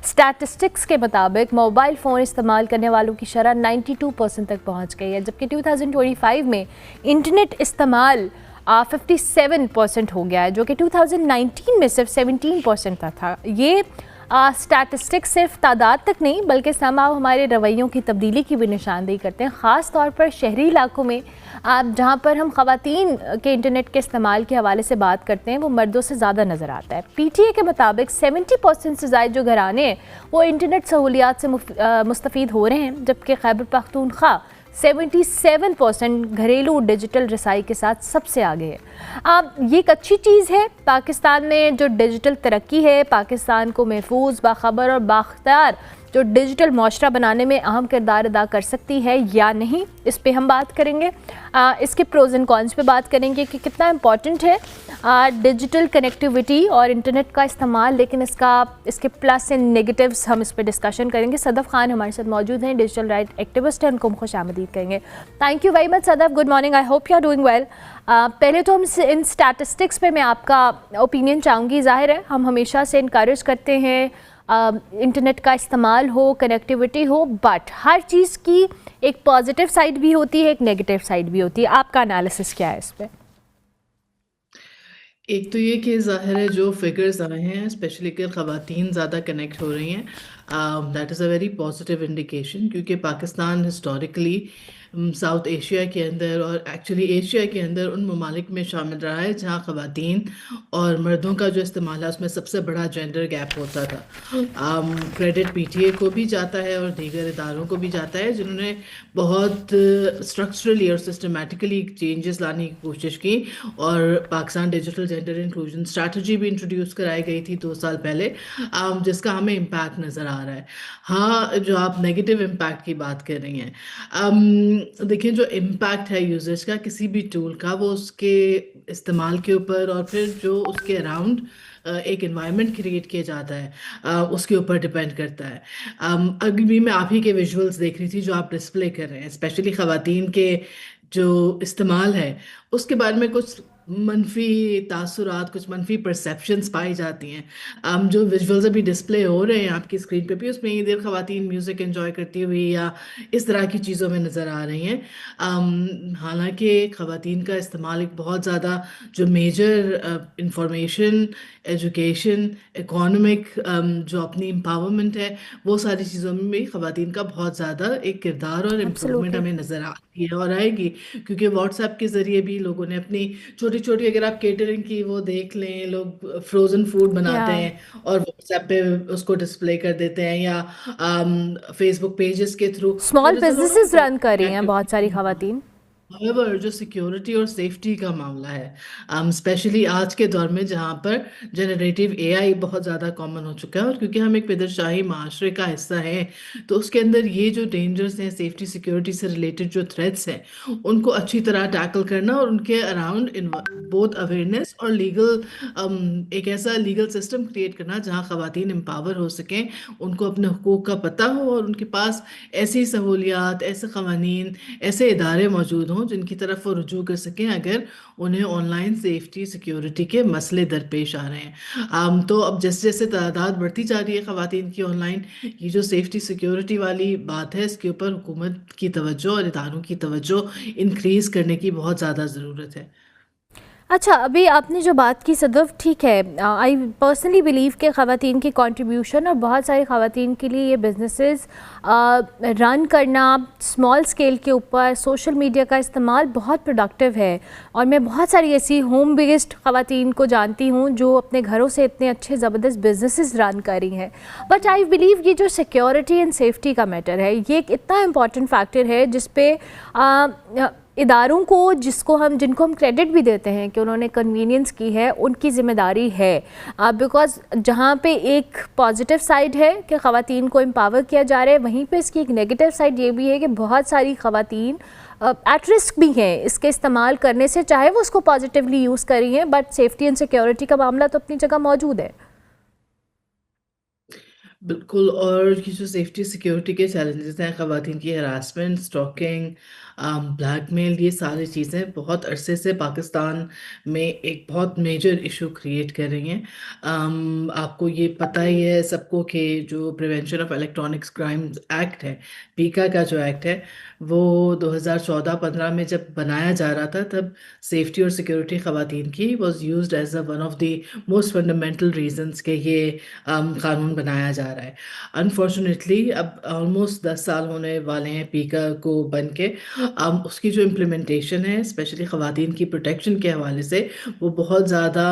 स्टैटिस्टिक्स के मुताबिक मोबाइल फ़ोन इस्तेमाल करने वालों की शरह 92% तक पहुँच गई है, जबकि 2025 में इंटरनेट इस्तेमाल 57% हो गया है, जो कि 2019 में सिर्फ 17% था। ये स्टैटिस्टिक्स सिर्फ तादाद तक नहीं बल्कि समाव हमारे रवैयों की तब्दीली की भी निशानदेही करते हैं, ख़ास तौर पर शहरी इलाकों में। जहाँ पर हम ख़वातीन के इंटरनेट के इस्तेमाल के हवाले से बात करते हैं वो मर्दों से ज़्यादा नज़र आता है। PTA के मुताबिक 70% से ज़ायद जो घराने हैं वो इंटरनेट सहूलियात से मुस्तफ़ीद हो रहे हैं, जबकि खैबर पख्तूनख्वा 77% घरेलू डिजिटल रसाई के साथ सबसे आगे है। ये एक अच्छी चीज़ है। पाकिस्तान में जो डिजिटल तरक्की है पाकिस्तान को महफूज, बाखबर और बाख्तियार जो डिजिटल माशरा बनाने में अहम किरदार अदा कर सकती है या नहीं, इस पे हम बात करेंगे। इसके प्रोज एंड कॉन्स पे बात करेंगे कि कितना इम्पॉर्टेंट है डिजिटल कनेक्टिविटी और इंटरनेट का इस्तेमाल, लेकिन इसके प्लस एंड नेगेटिव्स हम इस पर डिस्कशन करेंगे। सदफ खान हमारे साथ मौजूद हैं, डिजिटल राइट एक्टिविस्ट हैं, उनको हम खुशामदीद कहेंगे। Thank you very much Sadaf, good morning, I hope you are doing well. पहले तो हम इन स्टैटिस्टिक्स पे मैं आपका ओपिनियन चाहूँगी। ज़ाहिर है हम हमेशा से इनकरेज करते हैं इंटरनेट का इस्तेमाल हो, कनेक्टिविटी हो, बट हर चीज़ की एक पॉजिटिव साइड भी होती है, एक नेगेटिव साइड भी होती है। आपका एनालिसिस क्या है इस पर? एक तो ये कि ज़ाहिर है जो फिगर्स आए हैं स्पेशली कि ख़वातीन ज़्यादा कनेक्ट हो रही हैं, that is a very positive indication, क्योंकि पाकिस्तान हिस्टोरिकली साउथ एशिया के अंदर और एक्चुअली एशिया के अंदर उन ममालिक में शामिल रहा है जहाँ ख़वातीन और मर्दों का जो इस्तेमाल है उसमें सबसे बड़ा जेंडर गैप होता था। क्रेडिट PTA को भी जाता है और दीगर इदारों को भी जाता है जिन्होंने बहुत स्ट्रक्चरली और सिस्टमेटिकली चेंजेस लाने की कोशिश की, और Pakistan digital gender inclusion strategy भी इंट्रोड्यूस कराई गई थी 2 साल पहले, जिसका हमें इम्पैक्ट नज़र आ रहा है। हाँ, जो आप नेगेटिव इम्पैक्ट की बात कर रही हैं, देखिए, जो इम्पैक्ट है यूजर्स का किसी भी टूल का, वो उसके इस्तेमाल के ऊपर और फिर जो उसके अराउंड एक एनवायरनमेंट क्रिएट किया जाता है, उसके ऊपर डिपेंड करता है। अभी भी मैं आप ही के विजुअल्स देख रही थी जो आप डिस्प्ले कर रहे हैं, स्पेशली ख़वातीन के जो इस्तेमाल है उसके बारे में कुछ मनफी तासुरात, कुछ मनफी परसेप्शंस पाई जाती हैं। जो विजुअल्स अभी डिस्प्ले हो रहे हैं आपकी स्क्रीन पे भी, उसमें ये देर ख़वातीन म्यूज़िक एंजॉय करती हुई या इस तरह की चीज़ों में नज़र आ रही हैं। हालांकि ख़वातीन का इस्तेमाल एक बहुत ज़्यादा जो मेजर इंफॉर्मेशन, एजुकेशन, इकोनॉमिक, जो अपनी एम्पावरमेंट है, वो सारी चीज़ों में भी ख़वातीन का बहुत ज़्यादा एक किरदार और इम्प्रूवमेंट हमें नज़र आती है और आएगी, क्योंकि व्हाट्सएप के ज़रिए भी लोगों ने अपनी छोटी छोटी, अगर आप केटरिंग की वो देख लें, लोग फ्रोज़न फूड बनाते हैं और व्हाट्सएप पे उसको डिस्प्ले कर देते हैं, या फेसबुक पेजेस के थ्रू स्मॉल बिजनेसेस रन कर रही हैं बहुत सारी ख़वातीन। However, जो सिक्योरिटी और सेफ्टी का मामला है, स्पेशली आज के दौर में जहाँ पर जनरेटिव एआई बहुत ज़्यादा कॉमन हो चुका है, और क्योंकि हम एक पिदरशाही माशरे का हिस्सा हैं, तो उसके अंदर ये जो डेंजर्स हैं, सेफ्टी सिक्योरिटी से रिलेटेड जो थ्रेट्स हैं, उनको अच्छी तरह टैकल करना और उनके अराउंड बोथ अवेयरनेस और लीगल, एक ऐसा लीगल सिस्टम क्रिएट करना जहाँ ख़वातीन एम्पावर हो सकें, उनको अपने हुकूक का पता हो और उनके पास ऐसी सहूलियात, ऐसे क़वानीन, ऐसे इदारे मौजूद हों जिनकी तरफ वो रुजू कर सकें अगर उन्हें ऑनलाइन सेफ्टी सिक्योरिटी के मसले दरपेश आ रहे हैं। तो अब जैसे जैसे तादाद बढ़ती जा रही है ख़वातीन की ऑनलाइन, ये जो सेफ्टी सिक्योरिटी वाली बात है, इसके ऊपर हुकूमत की तवज्जो और इदारों की तवज्जो इंक्रीज़ करने की बहुत ज़्यादा ज़रूरत है। अच्छा, अभी आपने जो बात की सदफ, ठीक है, आई पर्सनली बिलीव कि ख़वातीन की कंट्रीब्यूशन और बहुत सारी ख़वातीन के लिए ये बिजनेसेस रन करना स्मॉल स्केल के ऊपर, सोशल मीडिया का इस्तेमाल बहुत प्रोडक्टिव है, और मैं बहुत सारी ऐसी होम बेस्ड ख़वातीन को जानती हूँ जो अपने घरों से इतने अच्छे ज़बरदस्त बिजनेसेस रन कर रही हैं। बट आई बिलीव ये जो सिक्योरिटी एंड सेफ्टी का मैटर है, ये एक इतना इम्पॉर्टेंट फैक्टर है जिस पे इदारों को, जिनको हम क्रेडिट भी देते हैं कि उन्होंने कन्वीनियंस की है, उनकी ज़िम्मेदारी है। बिकॉज़ जहाँ पे एक पॉजिटिव साइड है कि ख़वातीन को एम्पावर किया जा रहा है, वहीं पे इसकी एक नेगेटिव साइड ये भी है कि बहुत सारी ख़वातीन एट रिस्क भी हैं इसके इस्तेमाल करने से, चाहे वो उसको पॉजिटिवली यूज़ कर रही हैं, बट सेफ्टी एंड सिक्योरिटी का मामला तो अपनी जगह मौजूद है। बिल्कुल, और ये जो सेफ्टी सिक्योरिटी के चैलेंजेस हैं, ख़वातीन की हरासमेंट, स्टॉकिंग, ब्लैकमेल, ये सारी चीज़ें बहुत अरसे से पाकिस्तान में एक बहुत मेजर इशू क्रिएट कर रही हैं। आपको ये पता ही है सबको कि जो prevention of electronics crimes act है, पीका का जो एक्ट है, वो 2014-15 में जब बनाया जा रहा था, तब सेफ्टी और सिक्योरिटी ख़वातीन की was used as a one of the most fundamental reasons के ये कानून बनाया जा रहा है। अनफॉर्चुनेटली अब ऑलमोस्ट 10 साल होने वाले हैं पीका को बन के। उसकी जो इम्प्लीमेंटेशन है, स्पेशली ख़वातीन की प्रोटेक्शन के हवाले से, वो बहुत ज़्यादा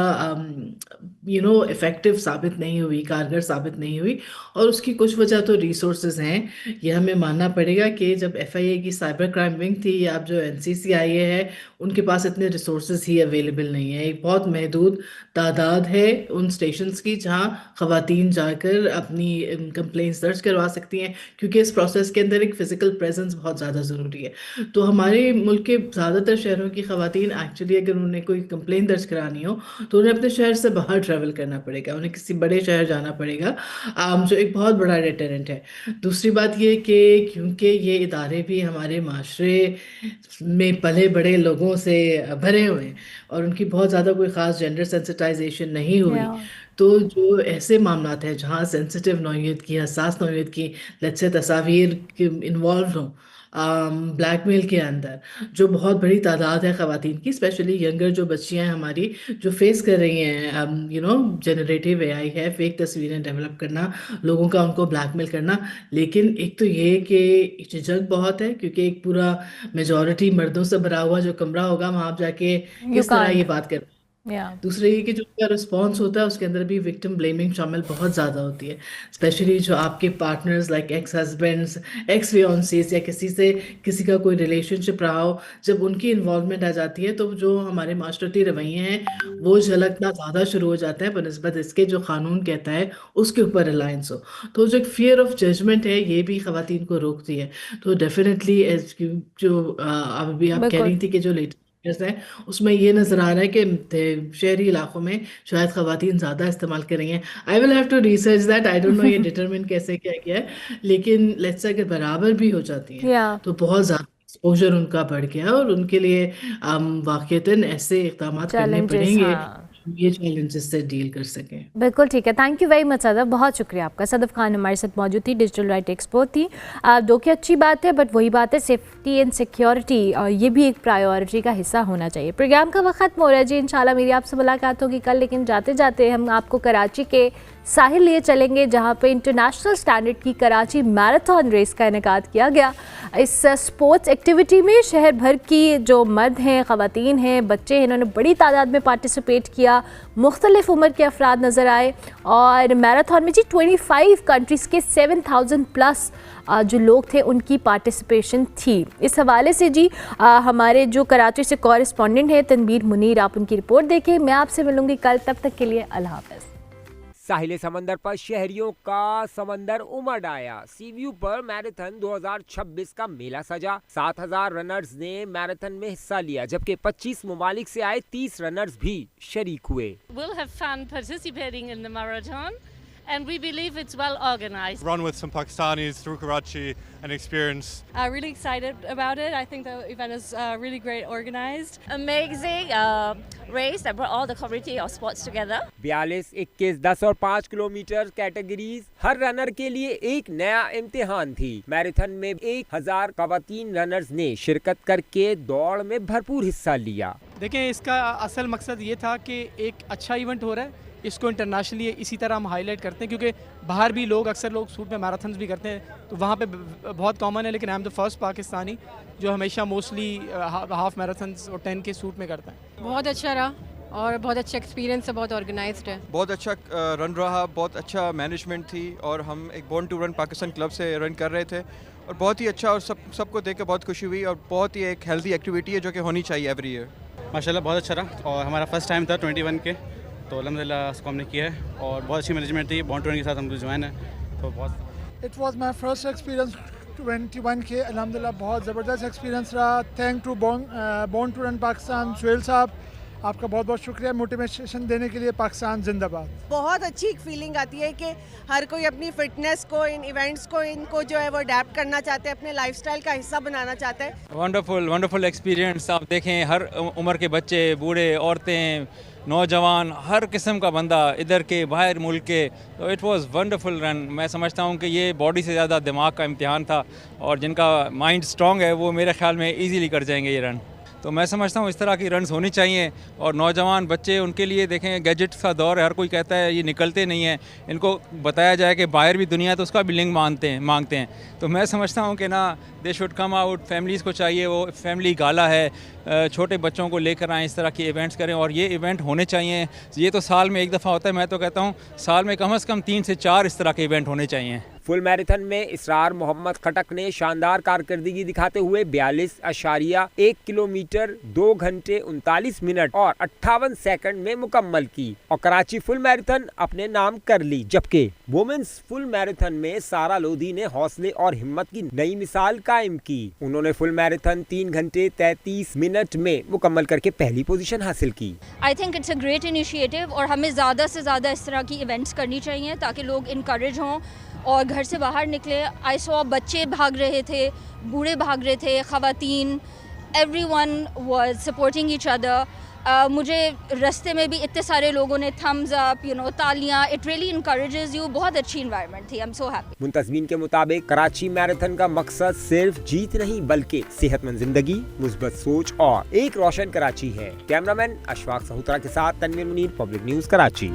इफ़ेक्टिव साबित नहीं हुई, कारगर साबित नहीं हुई, और उसकी कुछ वजह तो रिसोर्सेज हैं। ये हमें मानना पड़ेगा कि जब FIA की साइबर क्राइम विंग थी, या अब जो NCCIA है, उनके पास इतने रिसोर्सेज ही अवेलेबल नहीं है। एक बहुत महदूद तादाद है उन स्टेशंस की जहां ख़वातीन जाकर अपनी कंप्लेंट्स दर्ज करवा सकती हैं, क्योंकि इस प्रोसेस के अंदर एक फ़िज़िकल प्रेजेंस बहुत ज़्यादा ज़रूरी है। तो हमारे मुल्क के ज़्यादातर शहरों की ख़वातीन एक्चुअली अगर उन्हें कोई कंप्लेन दर्ज करानी हो, तो उन्हें अपने शहर से बाहर ट्रैवल करना पड़ेगा, उन्हें किसी बड़े शहर जाना पड़ेगा, जो एक बहुत बड़ा डेटरेंट है। दूसरी बात ये कि क्योंकि ये इदारे भी हमारे माशरे में पले बड़े लोगों से भरे हुए हैं और उनकी बहुत ज़्यादा कोई ख़ास जेंडर सेंसिटाइजेशन नहीं हुई, तो जो ऐसे मामलात हैं जहाँ सेंसिटिव नौइयत की, हसास नौइयत की, लेट्स से तस्वीर इन्वॉल्व हों ब्लैकमेल के अंदर, जो बहुत बड़ी तादाद है ख़वातीन की, स्पेशली यंगर जो बच्चियां हैं हमारी, जो फेस कर रही हैं जनरेटिव AI है, फेक तस्वीरें डेवलप करना, लोगों का उनको ब्लैकमेल करना। लेकिन एक तो ये कि झिझक बहुत है, क्योंकि एक पूरा मेजॉरिटी मर्दों से भरा हुआ जो कमरा होगा, वहाँ आप जाके किस तरह ये बात कर दूसरे ये कि जो उनका रिस्पॉन्स होता है उसके अंदर भी विक्टिम ब्लेमिंग शामिल बहुत ज़्यादा होती है, स्पेशली जो आपके partners like ex husbands, ex fiances या किसी का कोई रिलेशनशिप रहा हो, जब उनकी इन्वॉल्वमेंट आ जाती है तो जो हमारे माशरती रवैये हैं वो झलकना ज़्यादा शुरू हो जाता है बनस्बत इसके जो कानून कहता है उसके ऊपर रिलायंस हो। तो जो एक फियर ऑफ जजमेंट है ये भी ख़वातीन को रोकती है। तो डेफिनेटली जो अभी आप कह रही थी कि जो लेटेस्ट है उसमें ये नज़र आ रहा है कि शहरी इलाकों में शायद ख़वातीन ज़्यादा इस्तेमाल कर रही हैं। I will have to research that, I don't know ये डिटरमिन कैसे किया गया है, लेकिन लेट्स से अगर बराबर भी हो जाती हैं तो बहुत ज़्यादा एक्सपोजर उनका बढ़ गया है और उनके लिए वाक़ईतन ऐसे इक़दाम करने पड़ेंगे ये चैलेंजेस से डील कर सकें। बिल्कुल ठीक है, thank you very much Sadaf, बहुत शुक्रिया आपका। सदफ खान हमारे साथ मौजूद थी, डिजिटल राइट एक्सपर्ट थी। दो की अच्छी बात है, बट वही बात है सेफ्टी एंड सिक्योरिटी, और ये भी एक प्रायोरिटी का हिस्सा होना चाहिए। प्रोग्राम का वक्त खत्म हो रहा है जी, इंशाल्लाह मेरी आपसे मुलाकात होगी कल, लेकिन जाते जाते हम आपको कराची के साहिल लिए चलेंगे जहाँ पे इंटरनेशनल स्टैंडर्ड की कराची मैराथन रेस का इनेकाद किया गया। इस स्पोर्ट्स एक्टिविटी में शहर भर की जो मर्द हैं, ख़वातीन हैं, बच्चे हैं, इन्होंने बड़ी तादाद में पार्टिसिपेट किया। मुख्तलिफ उम्र के अफराद नज़र आए और मैराथन में जी 25 कंट्रीज़ के 7000 प्लस जो लोग थे उनकी पार्टिसिपेशन थी। इस हवाले से जी हमारे जो कराची से कॉरेस्पॉन्डेंट हैं तनवीर मुनीर, आप उनकी रिपोर्ट देखें। मैं आपसे मिलूँगी कल, तब तक के लिए अल्लाह हाफ़िज़। साहिल समंदर पर शहरियों का समंदर उमड़ आया। सी व्यू पर मैराथन 2026 का मेला सजा। 7000 रनर्स ने मैराथन में हिस्सा लिया, जबकि 25 ममालिक से आए 30 रनर्स भी शरीक हुए। We'll have fun participating in the marathon and we believe it's well organized. Run with some Pakistanis through Karachi and experience. Really excited about it. I think the event is really great organized. Amazing race that brought all the community of sports together. 42, 21, 10 और 5 kilometre categories, हर runner के लिए एक नया इम्तिहान थी। Marathon में 1000 ख़वातीन runners ने शिरकत करके दौड़ में भरपूर हिस्सा लिया। देखें, इसका असल मकसद ये था कि एक अच्छा इवेंट हो रहा है, इसको इंटरनेशनली इसी तरह हम हाईलाइट करते हैं, क्योंकि बाहर भी अक्सर लोग सूट में मैराथन्स भी करते हैं, तो वहाँ पे बहुत कॉमन है, लेकिन I am the first Pakistani जो हमेशा मोस्टली हाफ मैराथन्स और 10 के सूट में करता है। बहुत अच्छा रहा और बहुत अच्छा एक्सपीरियंस है, बहुत ऑर्गेनाइज्ड है। बहुत अच्छा रन रहा, बहुत अच्छा मैनेजमेंट थी और हम एक born to run Pakistan club से रन कर रहे थे और बहुत ही अच्छा, और सबको देख कर बहुत खुशी हुई और बहुत ही एक हेल्दी एक्टिविटी है जो कि होनी चाहिए एवरी ईयर। माशाल्लाह बहुत अच्छा रहा और हमारा फर्स्ट टाइम था 21 के, तो अल्हम्दुलिल्लाह इसको हमने किया है और बहुत अच्छी मैनेजमेंट थी। बॉर्न टू रन के साथ हम लोग ज्वाइन है, तो बहुत it was my first experience 21 के, अल्हम्दुलिल्लाह बहुत ज़बरदस्त एक्सपीरियंस रहा। Thank to born to run Pakistan, Suhail साहब आपका बहुत बहुत शुक्रिया मोटिवेशन देने के लिए। पाकिस्तान जिंदाबाद। बहुत अच्छी एक फीलिंग आती है कि हर कोई अपनी फिटनेस को, इन इवेंट्स को, इनको जो है वो अडेप्ट करना चाहते हैं, अपने लाइफस्टाइल का हिस्सा बनाना चाहते हैं। Wonderful experience. आप देखें हर उम्र के बच्चे, बूढ़े, औरतें, नौजवान, हर किस्म का बंदा, इधर के बाहर मुल्क के, तो इट वाज वंडरफुल रन। मैं समझता हूँ कि ये बॉडी से ज़्यादा दिमाग का इम्तिहान था और जिनका माइंड स्ट्रॉन्ग है वो मेरे ख्याल में इजीली कर जाएंगे ये रन। तो मैं समझता हूँ इस तरह की रन्स होनी चाहिए। और नौजवान बच्चे, उनके लिए देखें गैजेट्स का दौर है, हर कोई कहता है ये निकलते नहीं हैं, इनको बताया जाए कि बाहर भी दुनिया है तो उसका भी लिंक मांगते हैं। तो मैं समझता हूँ कि ना, they should come out. Families को चाहिए, वो फैमिली गाला है, छोटे बच्चों को लेकर आएँ, इस तरह के इवेंट्स करें और ये इवेंट होने चाहिए। ये तो साल में एक दफ़ा होता है, मैं तो कहता हूँ साल में कम से कम 3 से 4 इस तरह के इवेंट होने चाहिए। फुल मैराथन में इसरार मोहम्मद खटक ने शानदार कारकर्दगी दिखाते हुए 42.1 किलोमीटर 2 घंटे 39 मिनट और 58 सेकंड में मुकम्मल की और कराची फुल मैराथन अपने नाम कर ली। जबकि वुमेन्स फुल मैराथन में सारा लोधी ने हौसले और हिम्मत की नई मिसाल कायम की। उन्होंने फुल मैराथन 3 घंटे 33 मिनट में मुकम्मल करके पहली पोजीशन हासिल की। I think it's a great initiative और हमें ज़्यादा से ज़्यादा इस तरह की इवेंट्स करनी चाहिए ताकि लोग इनकरेज हों और घर से बाहर निकले। आई सॉ बच्चे भाग रहे थे, बूढ़े भाग रहे थे, ख़वातीन, everyone was supporting each other. मुझे रास्ते में भी इतने सारे लोगों ने थम्स अप, तालियां, इट रियली इनकरेजेस यू। बहुत अच्छी एनवायरनमेंट थी, आई एम सो हैप्पी। मुंतज़मीन के मुताबिक कराची मैराथन का मकसद सिर्फ जीत नहीं बल्कि सेहतमंद जिंदगी, मुस्बत सोच और एक रोशन कराची है। कैमरामैन अशफाक सहुतरा के साथ तनवीर मुनीर, पब्लिक न्यूज़ कराची।